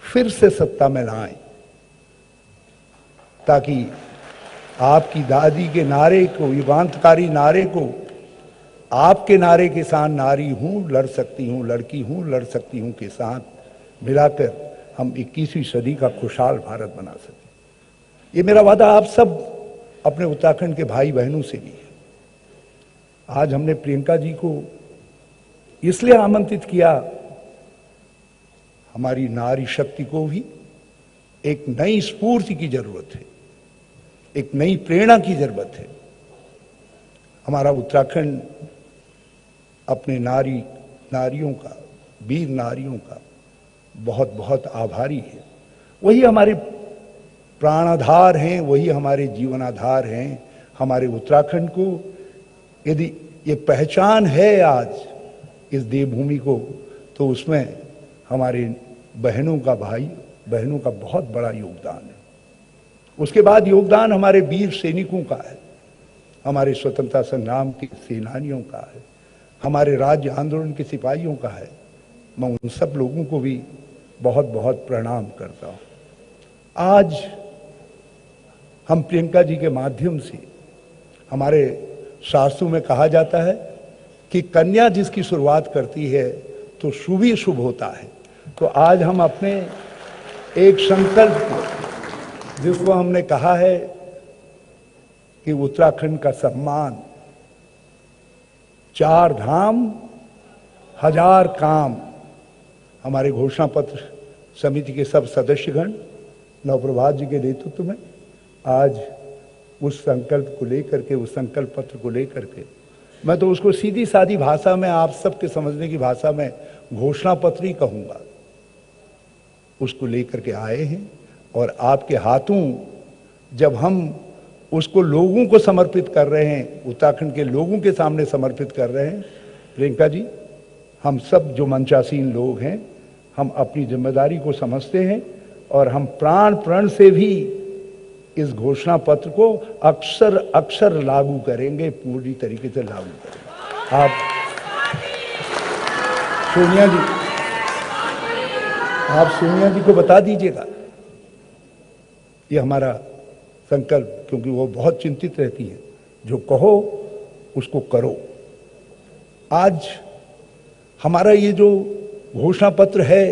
फिर से सत्ता में लाएं, ताकि आपकी दादी के नारे को, युगांतकारी नारे को, आपके नारे के साथ नारी हूं, लड़ सकती हूं, लड़की हूं, लड़ सकती हूं के साथ मिलाकर हम 21वीं सदी का खुशहाल भारत बना सकें। ये मेरा वादा आप सब अपने उत्तराखंड के भाई बहनों से भी है। आज हमने प्रियंका जी को इसलिए आमंत्रित किया, हमारी नारी शक्ति को भी एक नई स्फूर्ति की जरूरत है, एक नई प्रेरणा की जरूरत है। हमारा उत्तराखंड अपने नारियों का, वीर नारियों का बहुत बहुत आभारी है। वही हमारे प्राणाधार हैं, वही हमारे जीवनाधार हैं। हमारे उत्तराखंड को यदि ये पहचान है आज इस देवभूमि को, तो उसमें हमारे बहनों का, भाई बहनों का बहुत बड़ा योगदान है। उसके बाद योगदान हमारे वीर सैनिकों का है, हमारे स्वतंत्रता संग्राम के सेनानियों का है, हमारे राज्य आंदोलन के सिपाहियों का है। मैं उन सब लोगों को भी बहुत बहुत प्रणाम करता हूं। आज हम प्रियंका जी के माध्यम से, हमारे शास्त्रों में कहा जाता है कि कन्या जिसकी शुरुआत करती है तो शुभ ही शुभ होता है। तो आज हम अपने एक संकल्प को, जिसको हमने कहा है कि उत्तराखंड का सम्मान, 4 धाम 1000 काम, हमारे घोषणा पत्र समिति के सब सदस्यगण नवप्रभात जी के नेतृत्व में आज उस संकल्प को लेकर के, उस संकल्प पत्र को लेकर के, मैं तो उसको सीधी सादी भाषा में, आप सबके समझने की भाषा में घोषणा पत्र ही कहूंगा, उसको लेकर के आए हैं। और आपके हाथों जब हम उसको लोगों को समर्पित कर रहे हैं, उत्तराखंड के लोगों के सामने समर्पित कर रहे हैं, प्रियंका जी, हम सब जो मंचासीन लोग हैं, हम अपनी जिम्मेदारी को समझते हैं और हम प्राण प्रण से भी इस घोषणा पत्र को अक्षर अक्षर लागू करेंगे, पूरी तरीके से लागू करेंगे। आप सोनिया जी को बता दीजिएगा ये हमारा संकल्प, क्योंकि वो बहुत चिंतित रहती है। जो कहो उसको करो, आज हमारा ये जो घोषणा पत्र है,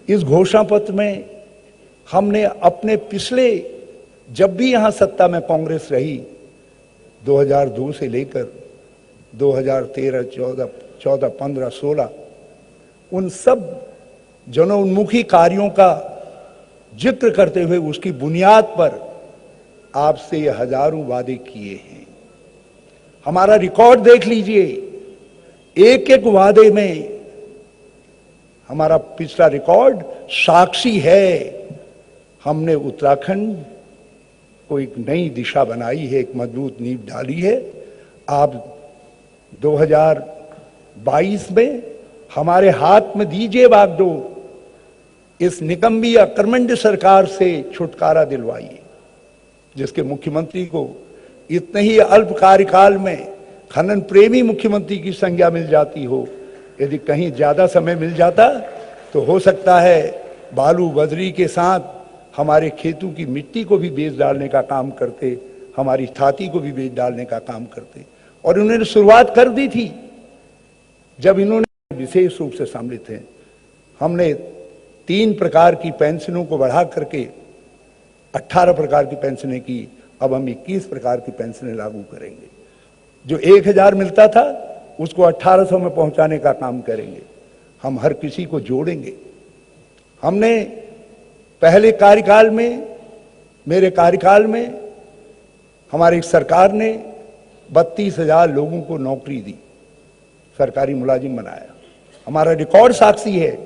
इस घोषणा पत्र में हमने अपने पिछले, जब भी यहां सत्ता में कांग्रेस रही 2002 से लेकर 2013, 14, 15, 16, उन सब जनोन्मुखी कार्यों का जिक्र करते हुए उसकी बुनियाद पर आपसे ये हजारों वादे किए हैं। हमारा रिकॉर्ड देख लीजिए, एक एक वादे में हमारा पिछला रिकॉर्ड साक्षी है। हमने उत्तराखंड को एक नई दिशा बनाई है, एक मजबूत नींव डाली है। आप 2022 में हमारे हाथ में दीजिए बागडोर, इस निकम्मी अकर्मण्य सरकार से छुटकारा दिलवाइए, जिसके मुख्यमंत्री को इतने ही अल्प कार्यकाल में खनन प्रेमी मुख्यमंत्री की संज्ञा मिल जाती हो। यदि कहीं ज्यादा समय मिल जाता तो हो सकता है बालू बजरी के साथ हमारे खेतों की मिट्टी को भी बेच डालने का काम करते, हमारी छाती को भी बेच डालने का काम करते। और उन्होंने शुरुआत कर दी थी जब इन्होंने विशेष रूप से सम्मिलित हैं। हमने 3 प्रकार की पेंशनों को बढ़ा करके 18 प्रकार की पेंशनें की। अब हम 21 प्रकार की पेंशनें लागू करेंगे। जो 1000 मिलता था उसको 1800 में पहुंचाने का काम करेंगे। हम हर किसी को जोड़ेंगे। हमने पहले कार्यकाल में, मेरे कार्यकाल में, हमारी सरकार ने 32,000 लोगों को नौकरी दी, सरकारी मुलाजिम बनाया। हमारा रिकॉर्ड साक्षी है।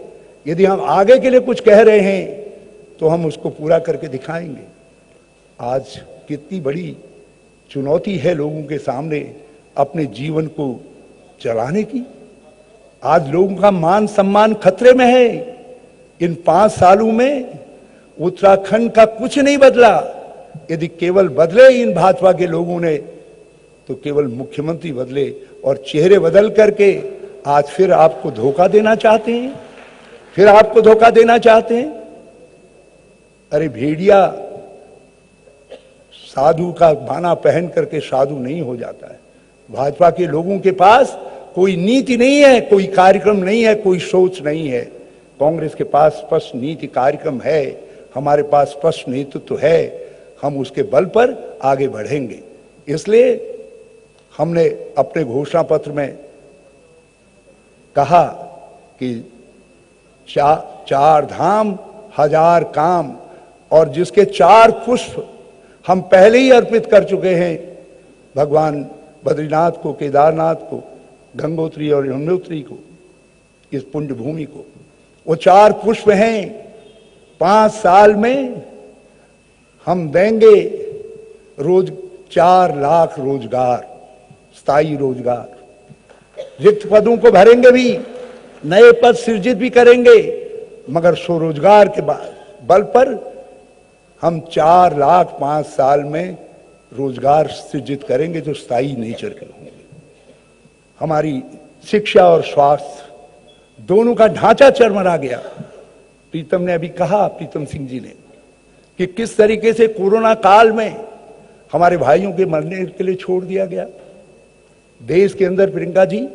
यदि हम आगे के लिए कुछ कह रहे हैं तो हम उसको पूरा करके दिखाएंगे। आज कितनी बड़ी चुनौती है लोगों के सामने अपने जीवन को चलाने की। आज लोगों का मान सम्मान खतरे में है। इन 5 सालों में उत्तराखंड का कुछ नहीं बदला। यदि केवल बदले इन भाजपा के लोगों ने तो केवल मुख्यमंत्री बदले और चेहरे बदल करके आज फिर आपको धोखा देना चाहते हैं, फिर आपको धोखा देना चाहते हैं। अरे भेड़िया साधु का बाना पहन करके साधु नहीं हो जाता है। भाजपा के लोगों के पास कोई नीति नहीं है, कोई कार्यक्रम नहीं है, कोई सोच नहीं है। कांग्रेस के पास स्पष्ट नीति कार्यक्रम है, हमारे पास स्पष्ट नेतृत्व है। हम उसके बल पर आगे बढ़ेंगे। इसलिए हमने अपने घोषणा पत्र में कहा कि 4 धाम 1000 काम, और जिसके 4 पुष्प हम पहले ही अर्पित कर चुके हैं भगवान बद्रीनाथ को, केदारनाथ को, गंगोत्री और यमुनोत्री को, इस पुण्य भूमि को। वो 4 पुष्प हैं। 5 साल में हम देंगे 4 लाख रोजगार, स्थायी रोजगार। रिक्त पदों को भरेंगे भी, नए पद सृजित भी करेंगे, मगर स्वरोजगार के बल पर हम 4 लाख 5 साल में रोजगार सृजित करेंगे जो स्थायी नेचर के होंगे। हमारी शिक्षा और स्वास्थ्य दोनों का ढांचा चरमरा गया। प्रीतम ने अभी कहा, प्रीतम सिंह जी ने, कि किस तरीके से कोरोना काल में हमारे भाइयों के मरने के लिए छोड़ दिया गया। देश के अंदर प्रियंका जी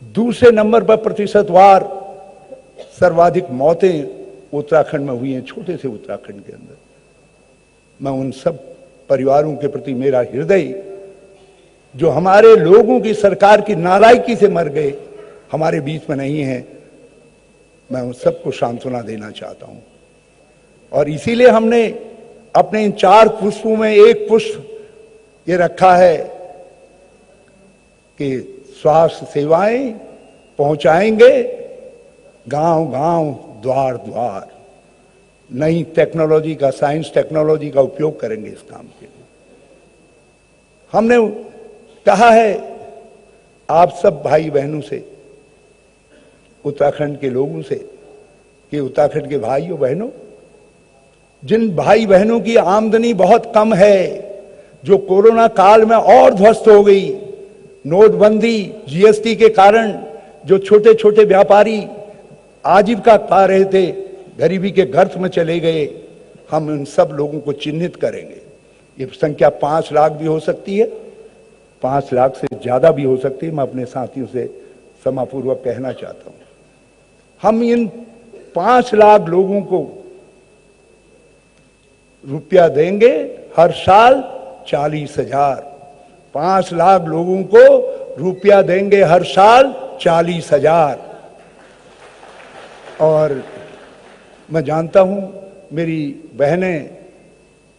दूसरे नंबर पर प्रतिशतवार सर्वाधिक मौतें उत्तराखंड में हुई हैं, छोटे से उत्तराखंड के अंदर। मैं उन सब परिवारों के प्रति मेरा हृदय, जो हमारे लोगों की सरकार की नालायकी से मर गए, हमारे बीच में नहीं है, मैं उन सबको सांत्वना देना चाहता हूं। और इसीलिए हमने अपने इन 4 पुष्पों में एक पुष्प ये रखा है कि स्वास्थ्य सेवाएं पहुंचाएंगे गांव गांव, द्वार द्वार। नई टेक्नोलॉजी का, साइंस टेक्नोलॉजी का उपयोग करेंगे इस काम के लिए। हमने कहा है आप सब भाई बहनों से, उत्तराखंड के लोगों से, कि उत्तराखंड के भाइयों बहनों, जिन भाई बहनों की आमदनी बहुत कम है, जो कोरोना काल में और ध्वस्त हो गई, नोटबंदी, जीएसटी के कारण जो छोटे छोटे व्यापारी आजीविका पा रहे थे, गरीबी के गर्त में चले गए, हम उन सब लोगों को चिन्हित करेंगे। ये संख्या 5 लाख भी हो सकती है, 5 लाख से ज्यादा भी हो सकती है। मैं अपने साथियों से समापूर्वक कहना चाहता हूं, हम इन 5 लाख लोगों को रुपया देंगे हर साल 40,000। 5 लाख लोगों को रुपया देंगे हर साल 40,000। और मैं जानता हूं मेरी बहनें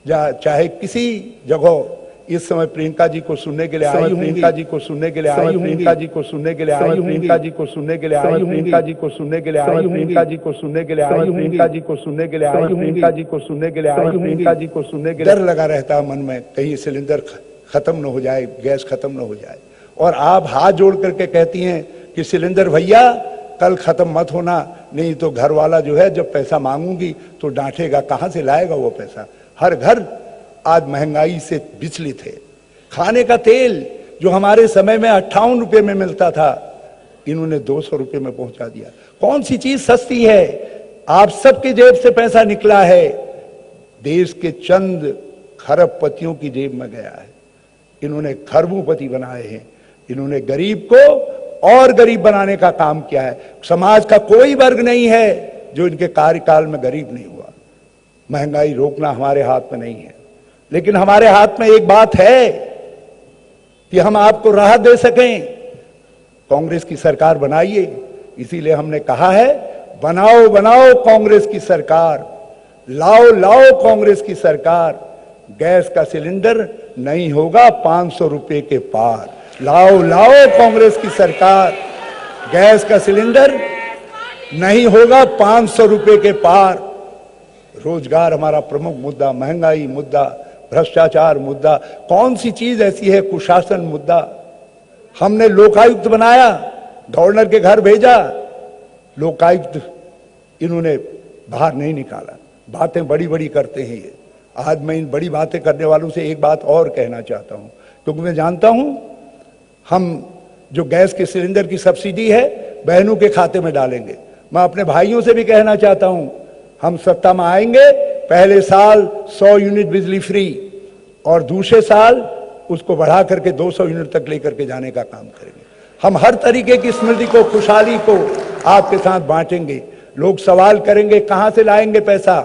चाहे किसी जगह इस समय प्रियंका जी को सुनने के लिए आई होंगी, प्रियंका जी को सुनने के लिए आई होंगी, प्रियंका जी को सुनने के लिए आई, प्रियंका जी को सुनने के लिए आई, प्रियंका जी को सुनने के लिए आई, प्रियंका जी को सुनने के लिए आई, प्रियंका जी को सुनने के लिए आई, प्रियंका जी को सुनने के लिए आई, प्रियंका जी को सुनने के लिए डर लगा रहता है मन में, कहीं सिलेंडर खत्म न हो जाए, गैस खत्म न हो जाए। और आप हाथ जोड़ करके कहती हैं कि सिलेंडर भैया कल खत्म मत होना, नहीं तो घर वाला जो है जब पैसा मांगूंगी तो डांटेगा, कहां से लाएगा वो पैसा। हर घर आज महंगाई से विचलित है। खाने का तेल जो हमारे समय में 58 रुपए में मिलता था, इन्होंने 200 रुपए में पहुंचा दिया। कौन सी चीज सस्ती है? आप सबकी जेब से पैसा निकला है, देश के चंद खरबपतियों की जेब में गया है। इन्होंने खरबोपति बनाए हैं। इन्होंने गरीब को और गरीब बनाने का काम किया है। समाज का कोई वर्ग नहीं है जो इनके कार्यकाल में गरीब नहीं हुआ। महंगाई रोकना हमारे हाथ में नहीं है, लेकिन हमारे हाथ में एक बात है कि हम आपको राहत दे सकें। कांग्रेस की सरकार बनाइए, इसीलिए हमने कहा है बनाओ बनाओ कांग्रेस की सरकार, लाओ लाओ कांग्रेस की सरकार। गैस का सिलेंडर नहीं होगा 500 रुपए के पार। लाओ लाओ कांग्रेस की सरकार, गैस का सिलेंडर नहीं होगा 500 रुपए के पार। रोजगार हमारा प्रमुख मुद्दा, महंगाई मुद्दा, भ्रष्टाचार मुद्दा, कौन सी चीज ऐसी है कुशासन मुद्दा। हमने लोकायुक्त बनाया, गवर्नर के घर भेजा, लोकायुक्त इन्होंने बाहर नहीं निकाला। बातें बड़ी बड़ी करते हैं ये। आज मैं इन बड़ी बातें करने वालों से एक बात और कहना चाहता हूं, क्योंकि मैं जानता हूं हम जो गैस के सिलेंडर की सब्सिडी है बहनों के खाते में डालेंगे। मैं अपने भाइयों से भी कहना चाहता हूं, हम सत्ता में आएंगे, पहले साल 100 यूनिट बिजली फ्री और दूसरे साल उसको बढ़ा करके 200 यूनिट तक लेकर के जाने का काम करेंगे। हम हर तरीके की समृद्धि को, खुशहाली को आपके साथ बांटेंगे। लोग सवाल करेंगे कहां से लाएंगे पैसा।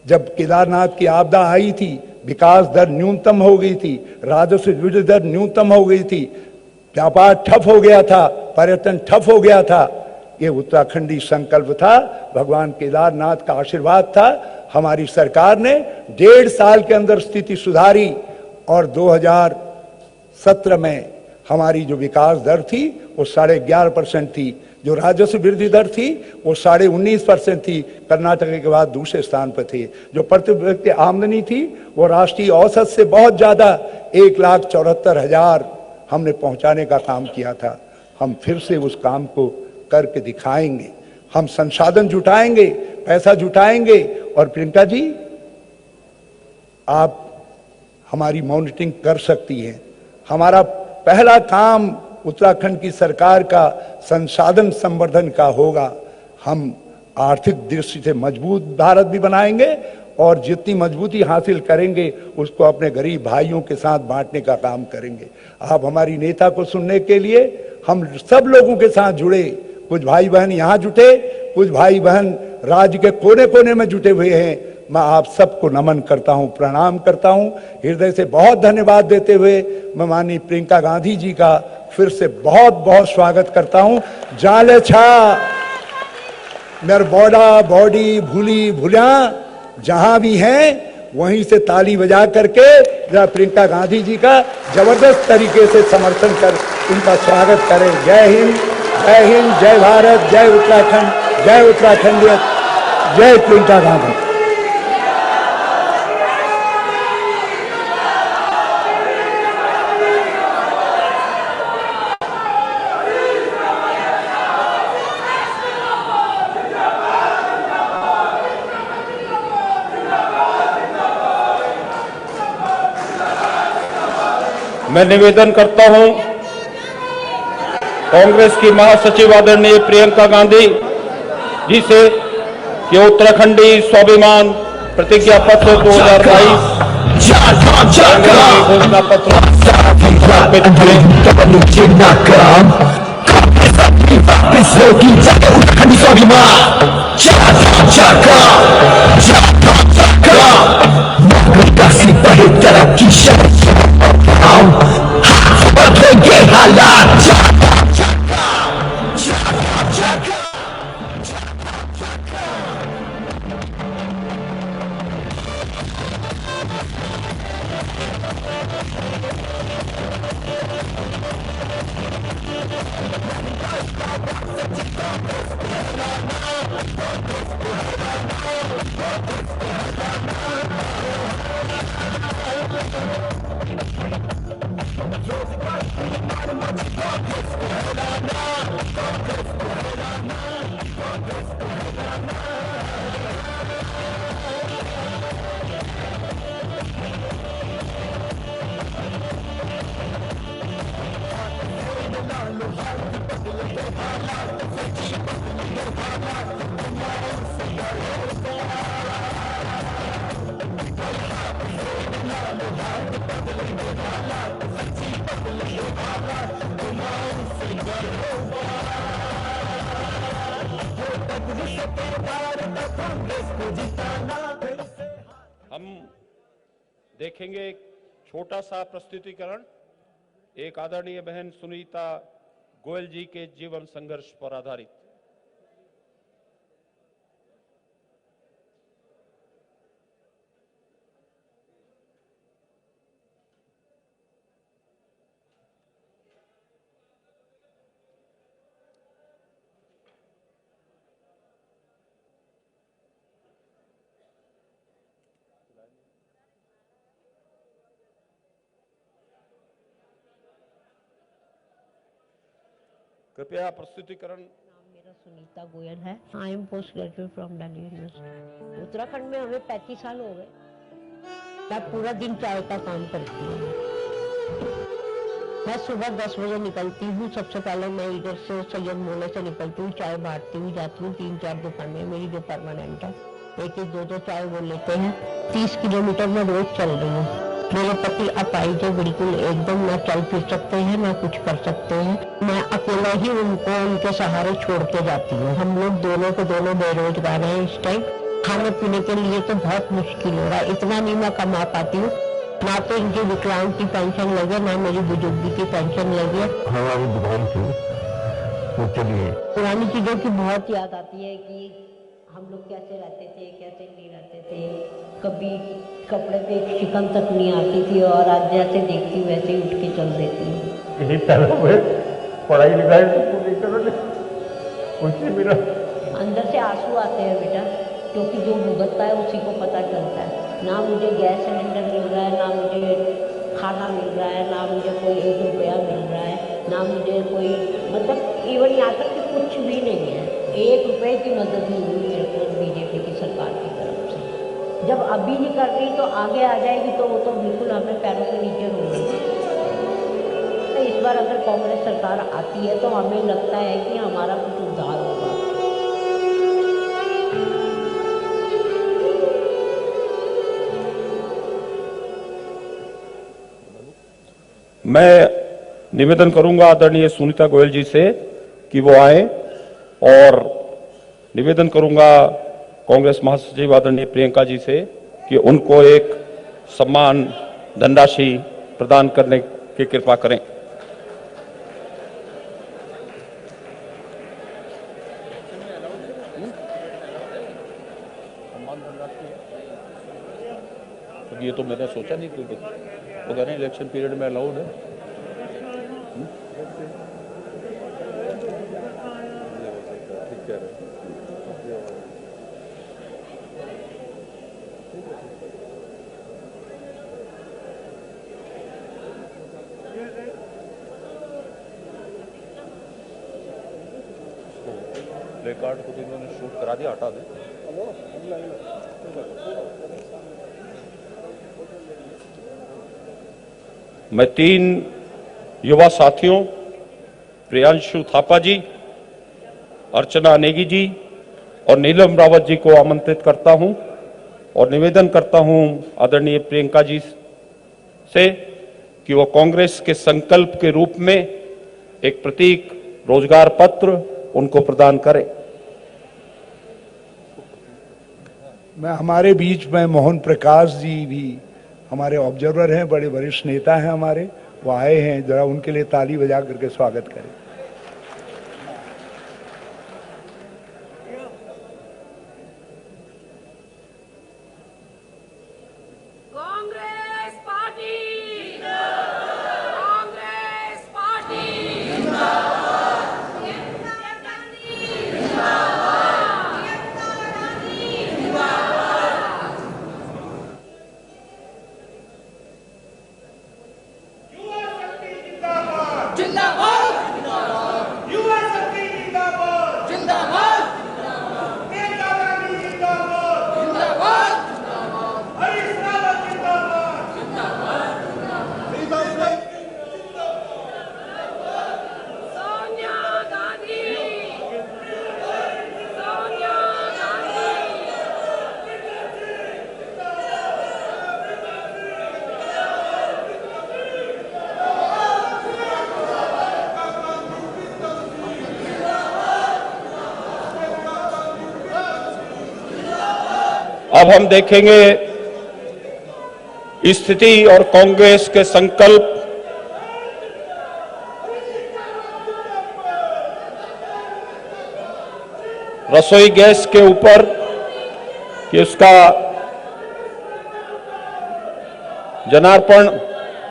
जब केदारनाथ की आपदा आई थी, विकास दर न्यूनतम हो गई थी, राजस्व वृद्धि दर न्यूनतम हो गई थी, व्यापार ठप हो गया था, पर्यटन ठप हो गया था। ये उत्तराखंडी संकल्प था, भगवान केदारनाथ का आशीर्वाद था। हमारी सरकार ने 1.5 साल के अंदर स्थिति सुधारी और 2017 में हमारी जो विकास दर थी वो 11.5% थी, जो राजस्व वृद्धि दर थी वो 19.5% थी। कर्नाटक के बाद दूसरे स्थान पर थे। जो प्रति व्यक्ति आमदनी थी वो राष्ट्रीय औसत से बहुत ज्यादा 1,74,000 हमने पहुंचाने का काम किया था। हम फिर से उस काम को करके दिखाएंगे। हम संसाधन जुटाएंगे, पैसा जुटाएंगे। और प्रियंका जी, आप हमारी मॉनिटरिंग कर सकती हैं। हमारा पहला काम उत्तराखंड की सरकार का संसाधन संवर्धन का होगा। हम आर्थिक दृष्टि से मजबूत भारत भी बनाएंगे और जितनी मजबूती हासिल करेंगे उसको अपने गरीब भाइयों के साथ बांटने का काम करेंगे। आप हमारी नेता को सुनने के लिए हम सब लोगों के साथ जुड़े। कुछ भाई बहन यहाँ जुटे, कुछ भाई बहन राज्य के कोने कोने में जुटे हुए हैं। मैं आप सबको नमन करता हूं, प्रणाम करता हूं। हृदय से बहुत धन्यवाद देते हुए मैं माननीय प्रियंका गांधी जी का फिर से बहुत बहुत स्वागत करता हूं। जाले छा मेरे बॉडा बॉडी भूली भूलिया जहां भी हैं वहीं से ताली बजा करके जरा प्रियंका गांधी जी का जबरदस्त तरीके से समर्थन कर उनका स्वागत करें। जय हिंद, जय हिंद, जय भारत, जय उत्तराखंड, जय उत्तराखंडियत, जय प्रियंका गांधी।
मैं निवेदन करता हूं कांग्रेस की महासचिव आदरणीय प्रियंका गांधी जी से कि उत्तराखंडी स्वाभिमान प्रतिज्ञा पत्र 2022 घोषणा पत्र समर्पित करें। हम देखेंगे एक छोटा सा प्रस्तुतिकरण एक आदरणीय बहन सुनीता गोयल जी के जीवन संघर्ष पर आधारित। कृपया प्रस्तुतिकरण।
मेरा सुनीता गोयल है। I am post graduate from Delhi university. Uttarakhand में हमें 35 साल हो गए। मैं पूरा दिन चाय का काम करती हूँ। मैं सुबह 10 बजे निकलती हूँ। सबसे पहले मैं इधर से सैयद मोहल्ले से निकलती हूँ, चाय बांटती हूँ, जाती हूँ 3-4 दुकानें मेरी जो परमानेंट है, एक 2 चाय वो लेते हैं। 30 किलोमीटर में रोज चल रही हूँ। मेरे पति अपाहिज है, बिल्कुल एकदम ना चल फिर सकते हैं ना कुछ कर सकते हैं। मैं अकेला ही उनको उनके सहारे छोड़ के जाती हूँ। हम लोग दोनों के दोनों बेरोजगार हैं इस टाइम। खाने पीने के लिए तो बहुत मुश्किल हो रहा है। इतना नहीं मैं कमा पाती हूँ, ना तो इनकी विकलांग की पेंशन लगे, ना मेरी बुजुर्गी की पेंशन लगे।
हमारी दुकान थी, तो चलिए
पुरानी चीजों की बहुत याद आती है कि हम लोग कैसे रहते थे, कैसे नहीं रहते थे। कभी कपड़े पे शिकन तक नहीं आती थी और आज जैसे देखती हूँ वैसे ही उठ के चल देती हूँ।
यही पहले पढ़ाई लिखाई पूरी करो, उससे मेरा
अंदर से आंसू आते हैं बेटा, क्योंकि जो भुगतता है उसी को पता चलता है। ना मुझे गैस सिलेंडर मिल रहा है, ना मुझे खाना मिल रहा है, ना मुझे कोई 1 रुपया मिल रहा है, ना मुझे कोई मतलब इवन यहाँ तक कि कुछ भी नहीं है। 1 रुपये की मदद नहीं हुई मेरे को बीजेपी की सरकार की तरफ से। जब अभी नहीं कर रही तो आगे आ जाएगी तो वो तो बिल्कुल हमें पैरों के नीचे रोकेगी। तो इस बार अगर कांग्रेस सरकार आती है तो हमें लगता है कि हमारा कुछ उद्धार होगा।
मैं निवेदन करूंगा आदरणीय सुनीता गोयल जी से कि वो आए और निवेदन करूंगा कांग्रेस महासचिव आदरणीय प्रियंका जी से कि उनको एक सम्मान धनराशि प्रदान करने की कृपा करें। तो ये तो मैंने सोचा नहीं कि वो कह रहे हैं इलेक्शन पीरियड में अलाउड है। प्ले कार्ड को तो इन्होंने शूट करा दिया, हटा दे। मैं 3 युवा साथियों प्रियांशु थापा जी, अर्चना नेगी जी और नीलम रावत जी को आमंत्रित करता हूं और निवेदन करता हूं आदरणीय प्रियंका जी से कि वो कांग्रेस के संकल्प के रूप में एक प्रतीक रोजगार पत्र उनको प्रदान करें।
मैं हमारे बीच में मोहन प्रकाश जी भी हमारे ऑब्जर्वर हैं, बड़े वरिष्ठ नेता हैं हमारे, वो आए हैं, जरा उनके लिए ताली बजा करके स्वागत करें।
कांग्रेस पार्टी, कांग्रेस पार्टी जिंदाबाद, जिंदाबाद, युवा शक्ति जिंदाबाद, जिंदाबाद, नेता गांधी जिंदाबाद, जिंदाबाद, हरीश रावत जिंदाबाद, जिंदाबाद, सोनिया गांधी, सोनिया गांधी।
अब हम देखेंगे स्थिति और कांग्रेस के संकल्प। रसोई गैस के ऊपर कि उसका जनार्पण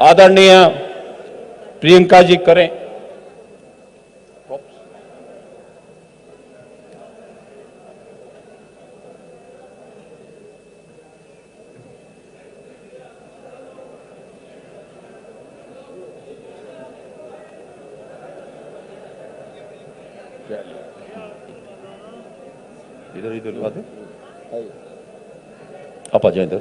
आदरणीय प्रियंका जी करें। इधर इधर लगा दे, आप आ जाए इधर।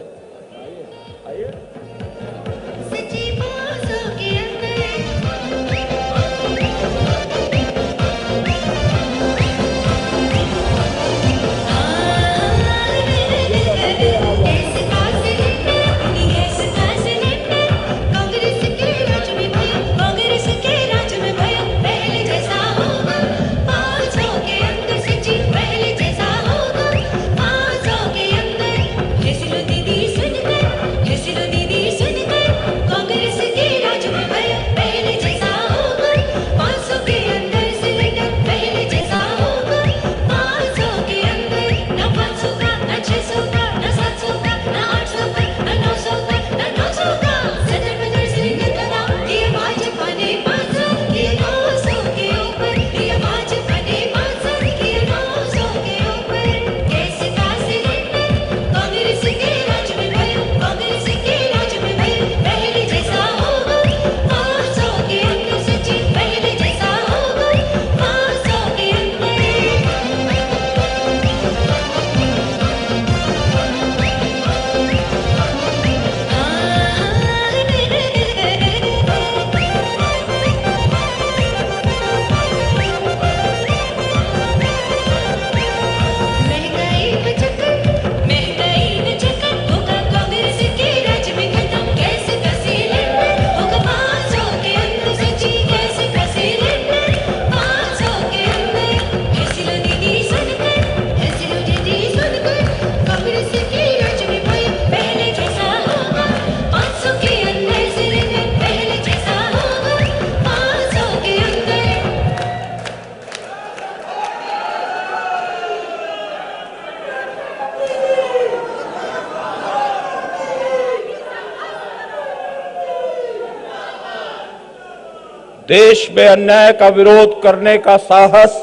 देश में अन्याय का विरोध करने का साहस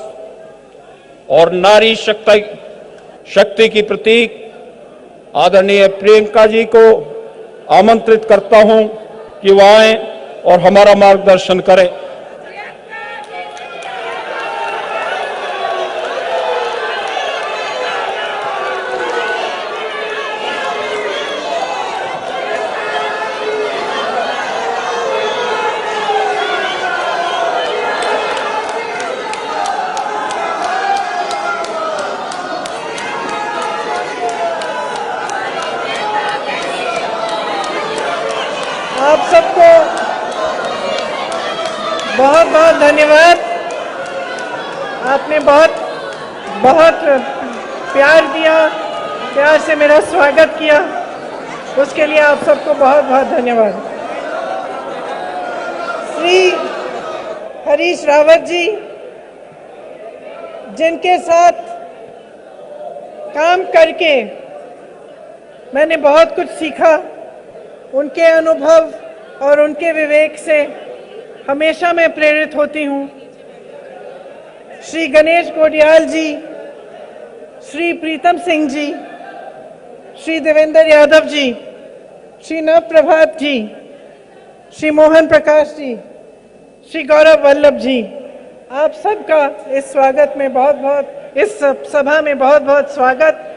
और नारी शक्ति की प्रतीक आदरणीय प्रियंका जी को आमंत्रित करता हूं कि वह आएं और हमारा मार्गदर्शन करें।
आप सबको बहुत बहुत धन्यवाद। आपने बहुत बहुत प्यार दिया, प्यार से मेरा स्वागत किया, उसके लिए आप सबको बहुत बहुत धन्यवाद। श्री हरीश रावत जी, जिनके साथ काम करके मैंने बहुत कुछ सीखा, उनके अनुभव और उनके विवेक से हमेशा मैं प्रेरित होती हूँ। श्री गणेश गोडियाल जी, श्री प्रीतम सिंह जी, श्री देवेंद्र यादव जी, श्री नव प्रभात जी, श्री मोहन प्रकाश जी, श्री गौरव वल्लभ जी, आप सबका इस स्वागत में बहुत बहुत, इस सभा में बहुत बहुत स्वागत।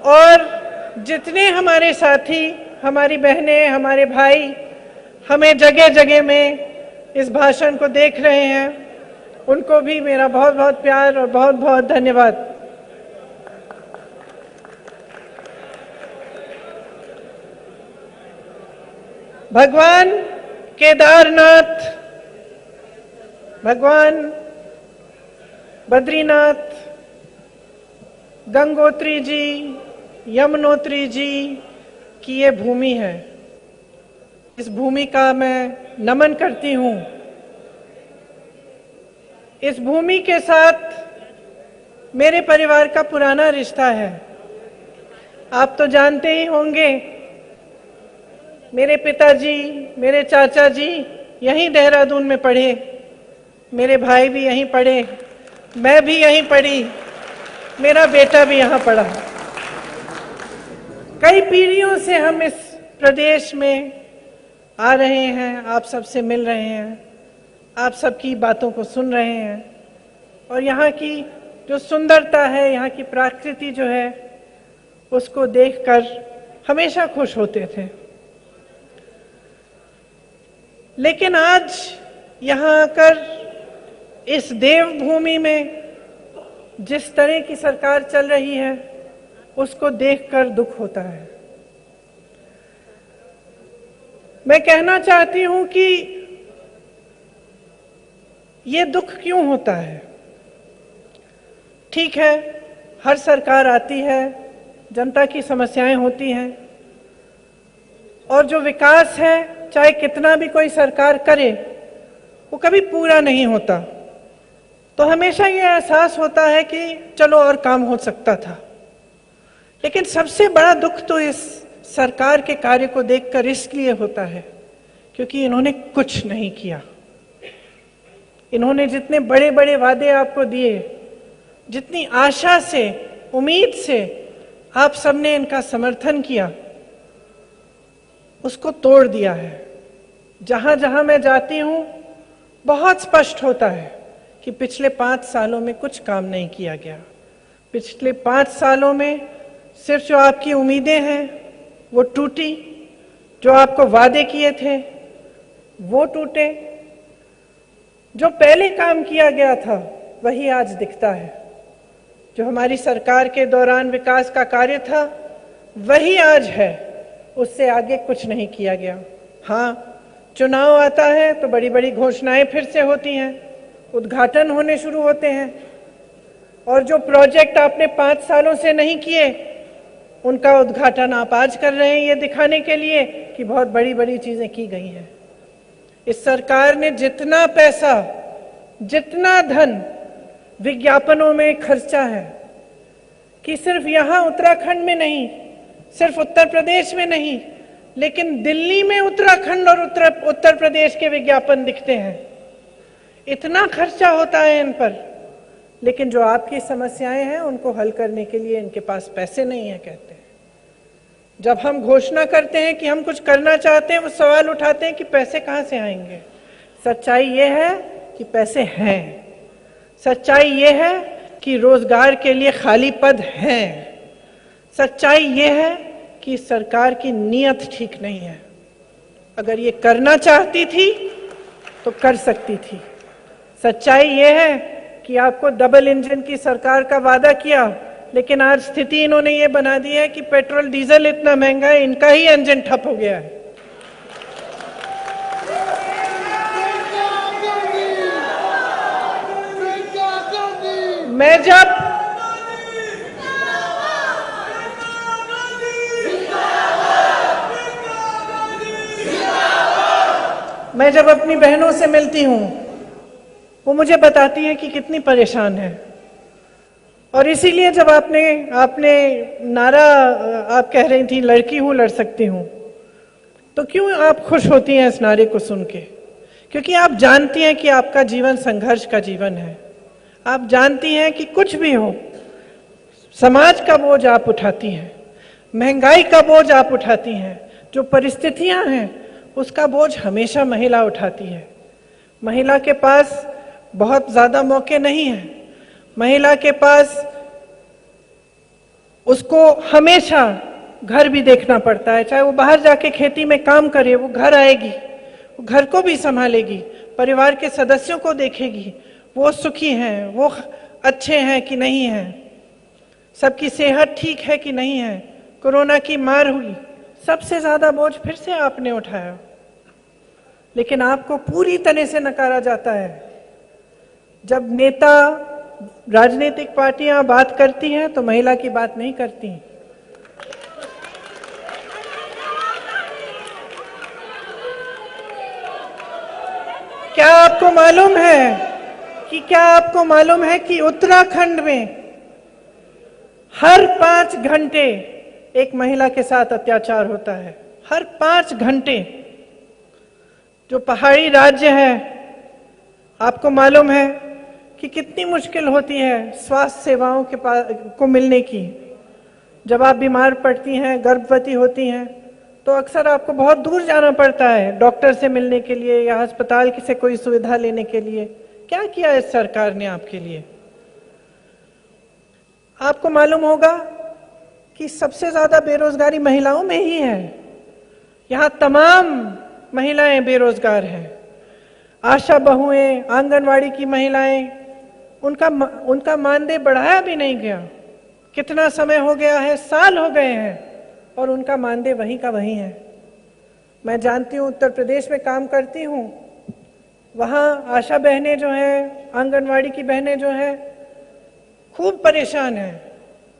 और जितने हमारे साथी, हमारी बहनें, हमारे भाई हमें जगह जगह में इस भाषण को देख रहे हैं, उनको भी मेरा बहुत बहुत प्यार और बहुत बहुत धन्यवाद। भगवान केदारनाथ, भगवान बद्रीनाथ, गंगोत्री जी, यमुनोत्री जी की ये भूमि है। इस भूमि का मैं नमन करती हूँ। इस भूमि के साथ मेरे परिवार का पुराना रिश्ता है। आप तो जानते ही होंगे, मेरे पिताजी, मेरे चाचा जी यहीं देहरादून में पढ़े, मेरे भाई भी यहीं पढ़े, मैं भी यहीं पढ़ी, मेरा बेटा भी यहाँ पढ़ा। कई पीढ़ियों से हम इस प्रदेश में आ रहे हैं, आप सबसे मिल रहे हैं, आप सबकी बातों को सुन रहे हैं, और यहाँ की जो सुंदरता है, यहाँ की प्रकृति जो है, उसको देखकर हमेशा खुश होते थे। लेकिन आज यहाँ आकर इस देवभूमि में जिस तरह की सरकार चल रही है, उसको देखकर दुख होता है। मैं कहना चाहती हूं कि ये दुख क्यों होता है। ठीक है, हर सरकार आती है, जनता की समस्याएं होती हैं, और जो विकास है, चाहे कितना भी कोई सरकार करे, वो कभी पूरा नहीं होता। तो हमेशा ये एहसास होता है कि चलो और काम हो सकता था। लेकिन सबसे बड़ा दुख तो इस सरकार के कार्य को देखकर इसलिए होता है क्योंकि इन्होंने कुछ नहीं किया। इन्होंने जितने बड़े बड़े वादे आपको दिए, जितनी आशा से, उम्मीद से आप सबने इनका समर्थन किया, उसको तोड़ दिया है। जहां जहां मैं जाती हूं, बहुत स्पष्ट होता है कि पिछले 5 सालों में कुछ काम नहीं किया गया। पिछले 5 सालों में सिर्फ जो आपकी उम्मीदें हैं वो टूटी, जो आपको वादे किए थे वो टूटे, जो पहले काम किया गया था वही आज दिखता है। जो हमारी सरकार के दौरान विकास का कार्य था वही आज है, उससे आगे कुछ नहीं किया गया। हाँ, चुनाव आता है तो बड़ी बड़ी घोषणाएं फिर से होती हैं, उद्घाटन होने शुरू होते हैं, और जो प्रोजेक्ट आपने 5 सालों से नहीं किए, उनका उद्घाटन आप आज कर रहे हैं, ये दिखाने के लिए कि बहुत बड़ी बड़ी चीजें की गई हैं। इस सरकार ने जितना पैसा, जितना धन विज्ञापनों में खर्चा है, कि सिर्फ यहाँ उत्तराखंड में नहीं, सिर्फ उत्तर प्रदेश में नहीं, लेकिन दिल्ली में उत्तराखंड और उत्तर प्रदेश के विज्ञापन दिखते हैं। इतना खर्चा होता है इन पर, लेकिन जो आपकी समस्याएं हैं उनको हल करने के लिए इनके पास पैसे नहीं है, कहते हैं। जब हम घोषणा करते हैं कि हम कुछ करना चाहते हैं, वो सवाल उठाते हैं कि पैसे कहाँ से आएंगे। सच्चाई ये है कि पैसे हैं। सच्चाई ये है कि रोजगार के लिए खाली पद हैं। सच्चाई ये है कि सरकार की नीयत ठीक नहीं है। अगर ये करना चाहती थी तो कर सकती थी। सच्चाई ये है कि आपको डबल इंजन की सरकार का वादा किया, लेकिन आज स्थिति इन्होंने ये बना दी है कि पेट्रोल डीजल इतना महंगा है, इनका ही इंजन ठप हो गया है। मैं जब अपनी बहनों से मिलती हूँ, वो मुझे बताती हैं कि कितनी परेशान है। और इसीलिए जब आपने नारा आप कह रही थी लड़की हूँ लड़ सकती हूँ, तो क्यों आप खुश होती हैं इस नारे को सुन के? क्योंकि आप जानती हैं कि आपका जीवन संघर्ष का जीवन है। आप जानती हैं कि कुछ भी हो, समाज का बोझ आप उठाती हैं, महंगाई का बोझ आप उठाती हैं, जो परिस्थितियां हैं उसका बोझ हमेशा महिला उठाती है। महिला के पास बहुत ज्यादा मौके नहीं है। महिला के पास उसको हमेशा घर भी देखना पड़ता है। चाहे वो बाहर जाके खेती में काम करे, वो घर आएगी, वो घर को भी संभालेगी, परिवार के सदस्यों को देखेगी, वो सुखी हैं, वो अच्छे हैं कि नहीं हैं, सबकी सेहत ठीक है कि नहीं है, कोरोना की मार हुई, सबसे ज्यादा बोझ फिर से आपने उठाया। लेकिन आपको पूरी तरह से नकारा जाता है। जब नेता, राजनीतिक पार्टियां बात करती हैं तो महिला की बात नहीं करती। क्या आपको मालूम है कि उत्तराखंड में हर 5 घंटे एक महिला के साथ अत्याचार होता है? हर 5 घंटे। जो पहाड़ी राज्य है, आपको मालूम है कि कितनी मुश्किल होती है स्वास्थ्य सेवाओं को मिलने की। जब आप बीमार पड़ती हैं, गर्भवती होती हैं, तो अक्सर आपको बहुत दूर जाना पड़ता है डॉक्टर से मिलने के लिए या अस्पताल से कोई सुविधा लेने के लिए। क्या किया इस सरकार ने आपके लिए? आपको मालूम होगा कि सबसे ज्यादा बेरोजगारी महिलाओं में ही है। यहाँ तमाम महिलाएं बेरोजगार हैं। आशा बहुएं, आंगनवाड़ी की महिलाएं, उनका मानदेय बढ़ाया भी नहीं गया। कितना समय हो गया है? साल हो गए हैं और उनका मानदेय वहीं का वहीं है। मैं जानती हूँ, उत्तर प्रदेश में काम करती हूँ, वहाँ आशा बहनें जो हैं, आंगनवाड़ी की बहनें जो हैं, खूब परेशान हैं,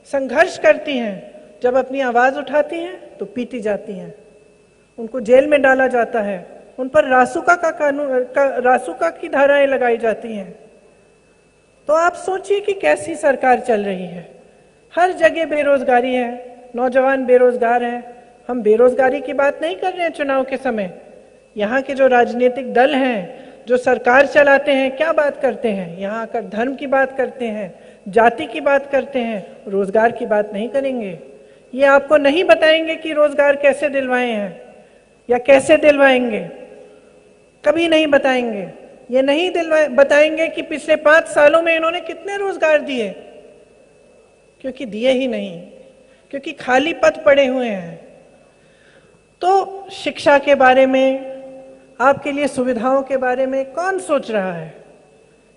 संघर्ष करती हैं। जब अपनी आवाज उठाती हैं तो पीटी जाती हैं, उनको जेल में डाला जाता है, उन पर रासुका की धाराएं लगाई जाती हैं। तो आप सोचिए कि कैसी सरकार चल रही है। हर जगह बेरोजगारी है, नौजवान बेरोजगार हैं। हम बेरोजगारी की बात नहीं कर रहे हैं चुनाव के समय। यहाँ के जो राजनीतिक दल हैं, जो सरकार चलाते हैं, क्या बात करते हैं? यहाँ आकर धर्म की बात करते हैं, जाति की बात करते हैं, रोजगार की बात नहीं करेंगे। ये आपको नहीं बताएंगे कि रोजगार कैसे दिलवाए हैं या कैसे दिलवाएंगे, कभी नहीं बताएंगे। ये नहीं बताएंगे कि पिछले 5 सालों में इन्होंने कितने रोजगार दिए, क्योंकि दिए ही नहीं, क्योंकि खाली पद पड़े हुए हैं। तो शिक्षा के बारे में, आपके लिए सुविधाओं के बारे में कौन सोच रहा है?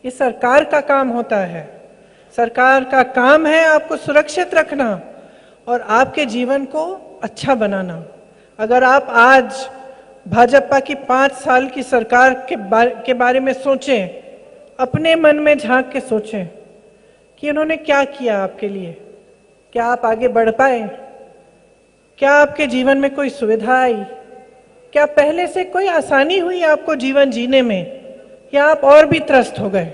ये सरकार का काम होता है। सरकार का काम है आपको सुरक्षित रखना और आपके जीवन को अच्छा बनाना। अगर आप आज भाजपा की 5 साल की सरकार के बारे में सोचें, अपने मन में झांक के सोचें कि उन्होंने क्या किया आपके लिए। क्या आप आगे बढ़ पाए? क्या आपके जीवन में कोई सुविधा आई? क्या पहले से कोई आसानी हुई आपको जीवन जीने में, या आप और भी त्रस्त हो गए?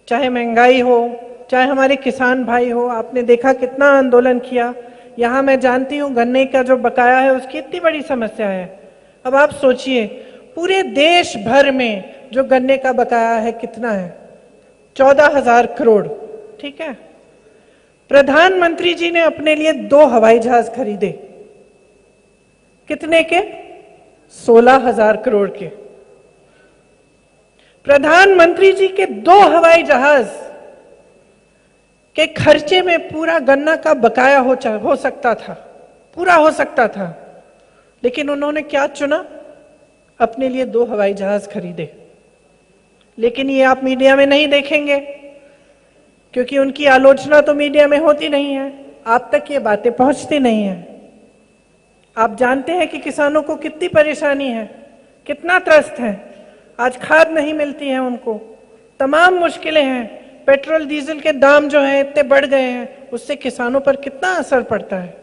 चाहे महंगाई हो, चाहे हमारे किसान भाई हो, आपने देखा कितना आंदोलन किया। यहाँ मैं जानती हूँ गन्ने का जो बकाया है उसकी इतनी बड़ी समस्या है। अब आप सोचिए, पूरे देश भर में जो गन्ने का बकाया है कितना है? 14,000 करोड़। ठीक है, प्रधानमंत्री जी ने अपने लिए 2 हवाई जहाज खरीदे। कितने के? 16,000 करोड़ के। प्रधानमंत्री जी के 2 हवाई जहाज के खर्चे में पूरा गन्ना का बकाया हो सकता था, पूरा हो सकता था। लेकिन उन्होंने क्या चुना? अपने लिए 2 हवाई जहाज खरीदे। लेकिन ये आप मीडिया में नहीं देखेंगे, क्योंकि उनकी आलोचना तो मीडिया में होती नहीं है, आप तक ये बातें पहुंचती नहीं है। आप जानते हैं कि किसानों को कितनी परेशानी है, कितना त्रस्त है। आज खाद नहीं मिलती है उनको, तमाम मुश्किलें हैं। पेट्रोल डीजल के दाम जो हैं इतने बढ़ गए हैं, उससे किसानों पर कितना असर पड़ता है।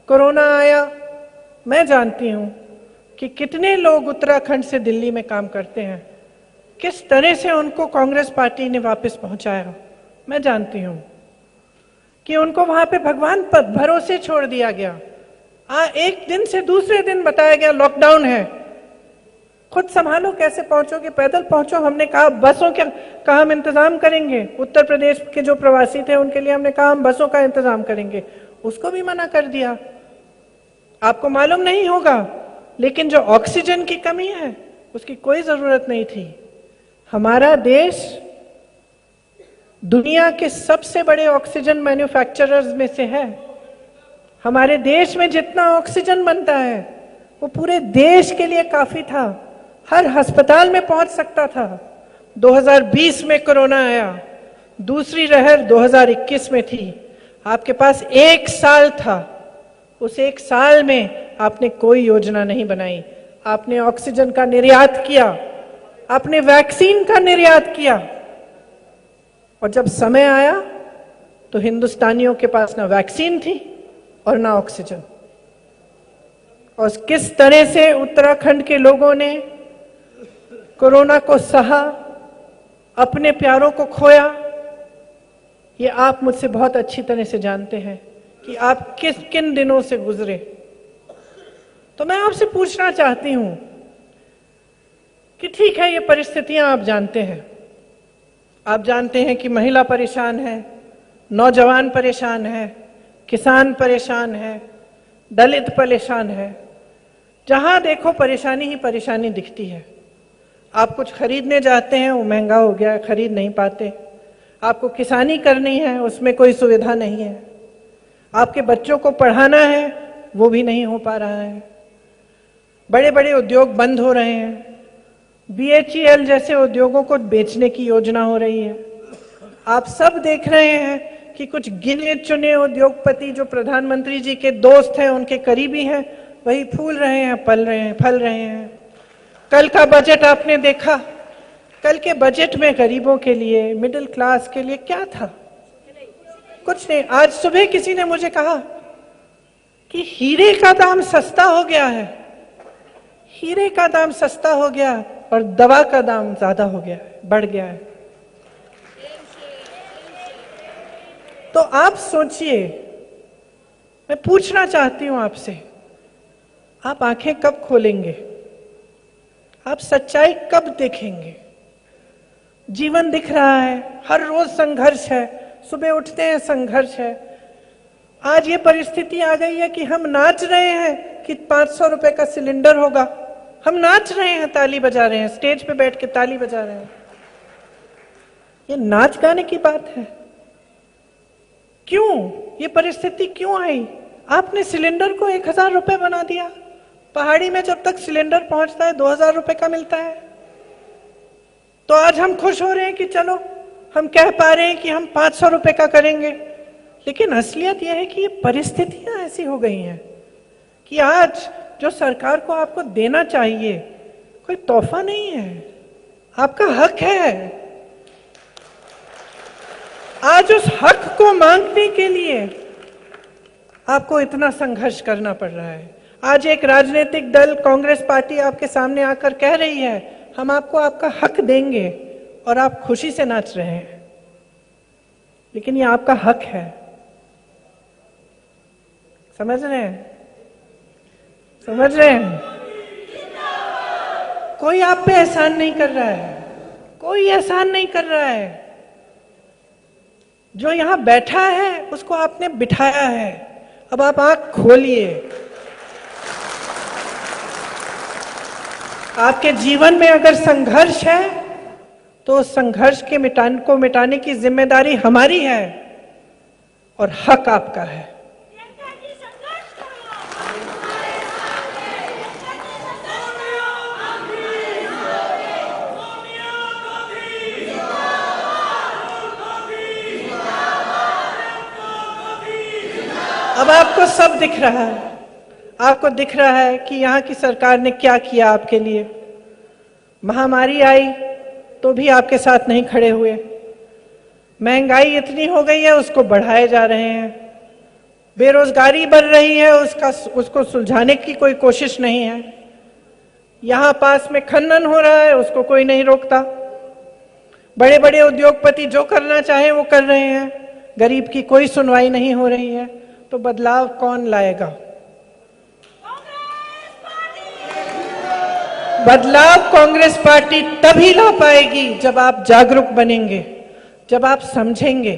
कोरोना आया, मैं जानती हूं कि कितने लोग उत्तराखंड से दिल्ली में काम करते हैं, किस तरह से उनको कांग्रेस पार्टी ने वापस पहुंचाया। मैं जानती हूं कि उनको वहां पे भगवान पर भरोसे छोड़ दिया गया। एक दिन से दूसरे दिन बताया गया लॉकडाउन है, खुद संभालो, कैसे पहुंचोगे, पैदल पहुंचो। हमने कहा बसों का हम इंतजाम करेंगे। उत्तर प्रदेश के जो प्रवासी थे उनके लिए हमने कहा हम बसों का इंतजाम करेंगे, उसको भी मना कर दिया। आपको मालूम नहीं होगा, लेकिन जो ऑक्सीजन की कमी है उसकी कोई जरूरत नहीं थी। हमारा देश दुनिया के सबसे बड़े ऑक्सीजन मैन्युफैक्चरर्स में से है। हमारे देश में जितना ऑक्सीजन बनता है वो पूरे देश के लिए काफी था, हर अस्पताल में पहुंच सकता था। 2020 में कोरोना आया, दूसरी लहर 2021 में थी। आपके पास 1 साल था, उस 1 साल में आपने कोई योजना नहीं बनाई। आपने ऑक्सीजन का निर्यात किया, आपने वैक्सीन का निर्यात किया, और जब समय आया तो हिंदुस्तानियों के पास ना वैक्सीन थी और ना ऑक्सीजन। और किस तरह से उत्तराखंड के लोगों ने कोरोना को सहा, अपने प्यारों को खोया, ये आप मुझसे बहुत अच्छी तरह से जानते हैं कि आप किन दिनों से गुजरे। तो मैं आपसे पूछना चाहती हूं कि ठीक है, ये परिस्थितियां आप जानते हैं। आप जानते हैं कि महिला परेशान है, नौजवान परेशान है, किसान परेशान है, दलित परेशान है। जहां देखो परेशानी ही परेशानी दिखती है। आप कुछ खरीदने जाते हैं, वो महंगा हो गया है, खरीद नहीं पाते। आपको किसानी करनी है, उसमें कोई सुविधा नहीं है। आपके बच्चों को पढ़ाना है, वो भी नहीं हो पा रहा है। बड़े बड़े उद्योग बंद हो रहे हैं। BHEL जैसे उद्योगों को बेचने की योजना हो रही है। आप सब देख रहे हैं कि कुछ गिने चुने उद्योगपति जो प्रधानमंत्री जी के दोस्त हैं, उनके करीबी हैं, वही फूल रहे हैं, फल रहे हैं। कल का बजट आपने देखा, कल के बजट में गरीबों के लिए, मिडिल क्लास के लिए क्या था? कुछ नहीं। आज सुबह किसी ने मुझे कहा कि हीरे का दाम सस्ता हो गया है, हीरे का दाम सस्ता हो गया और दवा का दाम ज्यादा हो गया है, बढ़ गया है। तो आप सोचिए, मैं पूछना चाहती हूं आपसे, आप आंखें कब खोलेंगे? आप सच्चाई कब देखेंगे? जीवन दिख रहा है, हर रोज संघर्ष है, सुबह उठते हैं संघर्ष है। आज ये परिस्थिति आ गई है कि हम नाच रहे हैं कि 500 रुपए का सिलेंडर होगा। हम नाच रहे हैं, ताली बजा रहे हैं, स्टेज पे बैठ के ताली बजा रहे हैं। ये नाच गाने की बात है? क्यों ये परिस्थिति क्यों आई? आपने सिलेंडर को 1000 रुपए बना दिया। पहाड़ी में जब तक सिलेंडर पहुंचता है 2000 रुपए का मिलता है। तो आज हम खुश हो रहे हैं कि चलो हम कह पा रहे हैं कि हम 500 रुपए का करेंगे, लेकिन असलियत यह है कि ये परिस्थितियां ऐसी हो गई हैं कि आज जो सरकार को आपको देना चाहिए कोई तोहफा नहीं है, आपका हक है। आज उस हक को मांगने के लिए आपको इतना संघर्ष करना पड़ रहा है। आज एक राजनीतिक दल कांग्रेस पार्टी आपके सामने आकर कह रही है हम आपको आपका हक देंगे, और आप खुशी से नाच रहे हैं, लेकिन ये आपका हक है। समझ रहे हैं? समझ रहे हैं? कोई आप पे एहसान नहीं कर रहा है, कोई एहसान नहीं कर रहा है। जो यहां बैठा है उसको आपने बिठाया है। अब आप आंख खोलिए। आपके जीवन में अगर संघर्ष है तो उस संघर्ष के मिटाने की जिम्मेदारी हमारी है और हक आपका है। अब आपको सब दिख रहा है, आपको दिख रहा है कि यहाँ की सरकार ने क्या किया आपके लिए। महामारी आई तो भी आपके साथ नहीं खड़े हुए। महंगाई इतनी हो गई है उसको बढ़ाए जा रहे हैं, बेरोजगारी बढ़ रही है उसको सुलझाने की कोई कोशिश नहीं है, यहां पास में खनन हो रहा है उसको कोई नहीं रोकता, बड़े बड़े उद्योगपति जो करना चाहे वो कर रहे हैं, गरीब की कोई सुनवाई नहीं हो रही है। तो बदलाव कौन लाएगा? बदलाव कांग्रेस पार्टी तभी ला पाएगी जब आप जागरूक बनेंगे, जब आप समझेंगे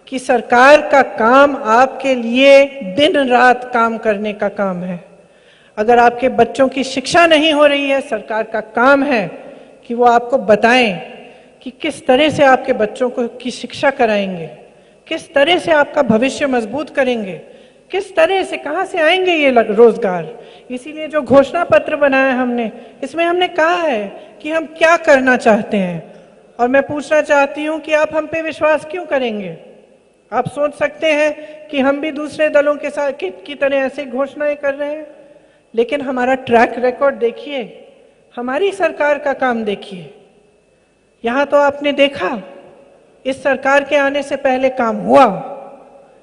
कि सरकार का काम आपके लिए दिन रात काम करने का काम है। अगर आपके बच्चों की शिक्षा नहीं हो रही है, सरकार का काम है कि वो आपको बताएं कि किस तरह से आपके बच्चों को की शिक्षा कराएंगे, किस तरह से आपका भविष्य मजबूत करेंगे, किस तरह से कहां से आएंगे ये रोजगार। इसीलिए जो घोषणा पत्र बनाया हमने, इसमें हमने कहा है कि हम क्या करना चाहते हैं। और मैं पूछना चाहती हूं कि आप हम पे विश्वास क्यों करेंगे? आप सोच सकते हैं कि हम भी दूसरे दलों के साथ की तरह ऐसे घोषणाएं कर रहे हैं, लेकिन हमारा ट्रैक रिकॉर्ड देखिए, हमारी सरकार का काम देखिए। यहां तो आपने देखा इस सरकार के आने से पहले काम हुआ।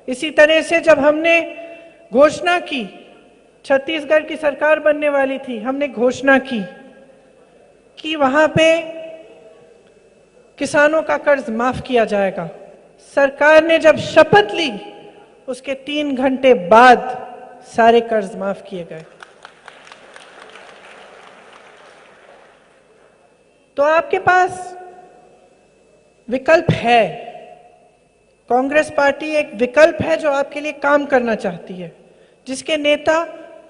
इसी तरह से जब हमने घोषणा की, छत्तीसगढ़ की सरकार बनने वाली थी, हमने घोषणा की कि वहां पे किसानों का कर्ज माफ किया जाएगा। सरकार ने जब शपथ ली उसके 3 घंटे बाद सारे कर्ज माफ किए गए। तो आपके पास विकल्प है, कांग्रेस पार्टी एक विकल्प है जो आपके लिए काम करना चाहती है, जिसके नेता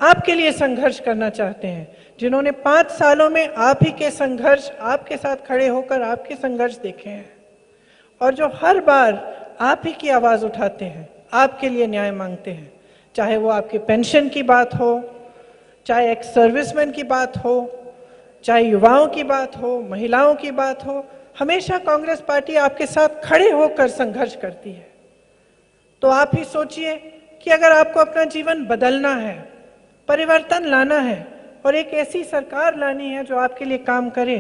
आपके लिए संघर्ष करना चाहते हैं, जिन्होंने 5 सालों में आप ही के संघर्ष, आपके साथ खड़े होकर आपके संघर्ष देखे हैं, और जो हर बार आप ही की आवाज उठाते हैं, आपके लिए न्याय मांगते हैं। चाहे वो आपके पेंशन की बात हो, चाहे एक्स सर्विसमैन की बात हो, चाहे युवाओं की बात हो, महिलाओं की बात हो, हमेशा कांग्रेस पार्टी आपके साथ खड़े होकर संघर्ष करती है। तो आप ही सोचिए कि अगर आपको अपना जीवन बदलना है, परिवर्तन लाना है और एक ऐसी सरकार लानी है जो आपके लिए काम करे,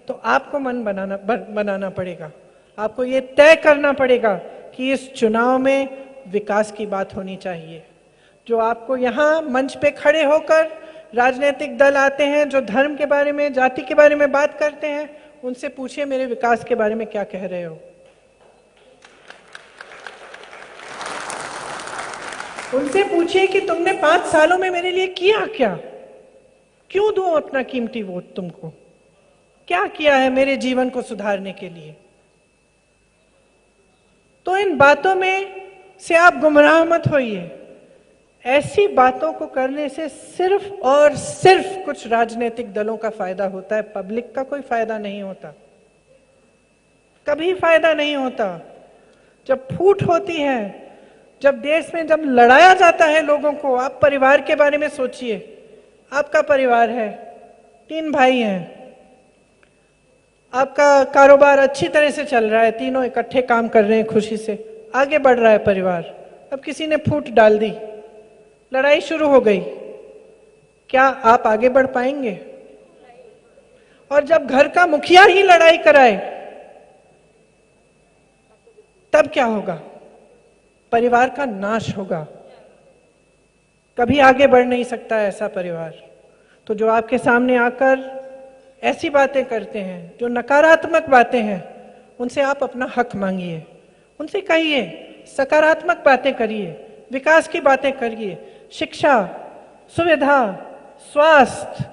तो आपको मन बनाना पड़ेगा। आपको ये तय करना पड़ेगा कि इस चुनाव में विकास की बात होनी चाहिए। जो आपको यहाँ मंच पे खड़े होकर राजनीतिक दल आते हैं, जो धर्म के बारे में, जाति के बारे में बात करते हैं, उनसे पूछिए मेरे विकास के बारे में क्या कह रहे हो। उनसे पूछिए कि तुमने 5 सालों में मेरे लिए किया क्या, क्यों दूं अपना कीमती वोट तुमको, क्या किया है मेरे जीवन को सुधारने के लिए। तो इन बातों में से आप गुमराह मत होइए। ऐसी बातों को करने से सिर्फ और सिर्फ कुछ राजनीतिक दलों का फायदा होता है, पब्लिक का कोई फायदा नहीं होता, कभी फायदा नहीं होता। जब फूट होती है, जब देश में जब लड़ाया जाता है लोगों को, आप परिवार के बारे में सोचिए। आपका परिवार है, 3 भाई हैं, आपका कारोबार अच्छी तरह से चल रहा है, तीनों इकट्ठे काम कर रहे हैं, खुशी से आगे बढ़ रहा है परिवार। अब किसी ने फूट डाल दी, लड़ाई शुरू हो गई, क्या आप आगे बढ़ पाएंगे? और जब घर का मुखिया ही लड़ाई कराए तब क्या होगा? परिवार का नाश होगा, कभी आगे बढ़ नहीं सकता ऐसा परिवार। तो जो आपके सामने आकर ऐसी बातें करते हैं, जो नकारात्मक बातें हैं, उनसे आप अपना हक मांगिए, उनसे कहिए, सकारात्मक बातें करिए, विकास की बातें करिए, शिक्षा, सुविधा, स्वास्थ्य,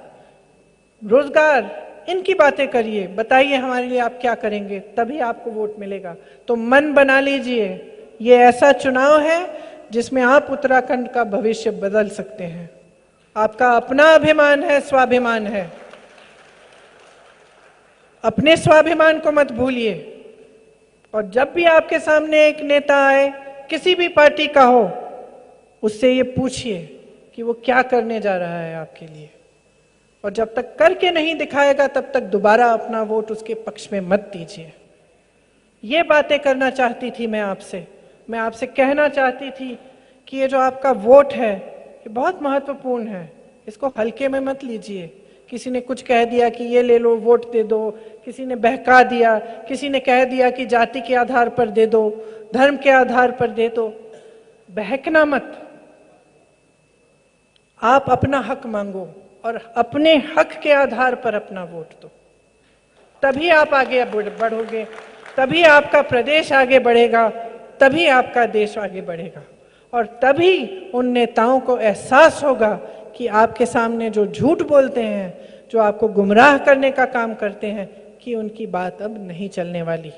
रोजगार, इनकी बातें करिए, बताइए हमारे लिए आप क्या करेंगे, तभी आपको वोट मिलेगा। तो मन बना लीजिए, ये ऐसा चुनाव है जिसमें आप उत्तराखंड का भविष्य बदल सकते हैं। आपका अपना अभिमान है, स्वाभिमान है, अपने स्वाभिमान को मत भूलिए। और जब भी आपके सामने एक नेता आए, किसी भी पार्टी का हो, उससे ये पूछिए कि वो क्या करने जा रहा है आपके लिए, और जब तक करके नहीं दिखाएगा तब तक दोबारा अपना वोट उसके पक्ष में मत दीजिए। ये बातें करना चाहती थी मैं आपसे कहना चाहती थी कि ये जो आपका वोट है ये बहुत महत्वपूर्ण है, इसको हल्के में मत लीजिए। किसी ने कुछ कह दिया कि ये ले लो वोट दे दो, किसी ने बहका दिया, किसी ने कह दिया कि जाति के आधार पर दे दो, धर्म के आधार पर दे दो। बहकना मत, आप अपना हक मांगो और अपने हक के आधार पर अपना वोट दो, तभी आप आगे बढ़ोगे, तभी आपका प्रदेश आगे बढ़ेगा, तभी आपका देश आगे बढ़ेगा और तभी उन नेताओं को एहसास होगा कि आपके सामने जो झूठ बोलते हैं, जो आपको गुमराह करने का काम करते हैं, कि उनकी बात अब नहीं चलने वाली।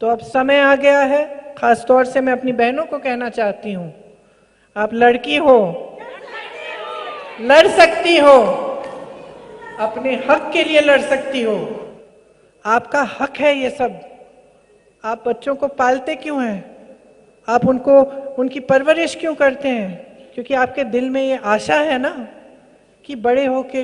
तो अब समय आ गया है, खास तौर से मैं अपनी बहनों को कहना चाहती हूं, आप लड़की हो, लड़ सकती हो, अपने हक के लिए लड़ सकती हो, आपका हक है ये सब। आप बच्चों को पालते क्यों हैं? आप उनको उनकी परवरिश क्यों करते हैं? क्योंकि आपके दिल में ये आशा है ना कि बड़े होके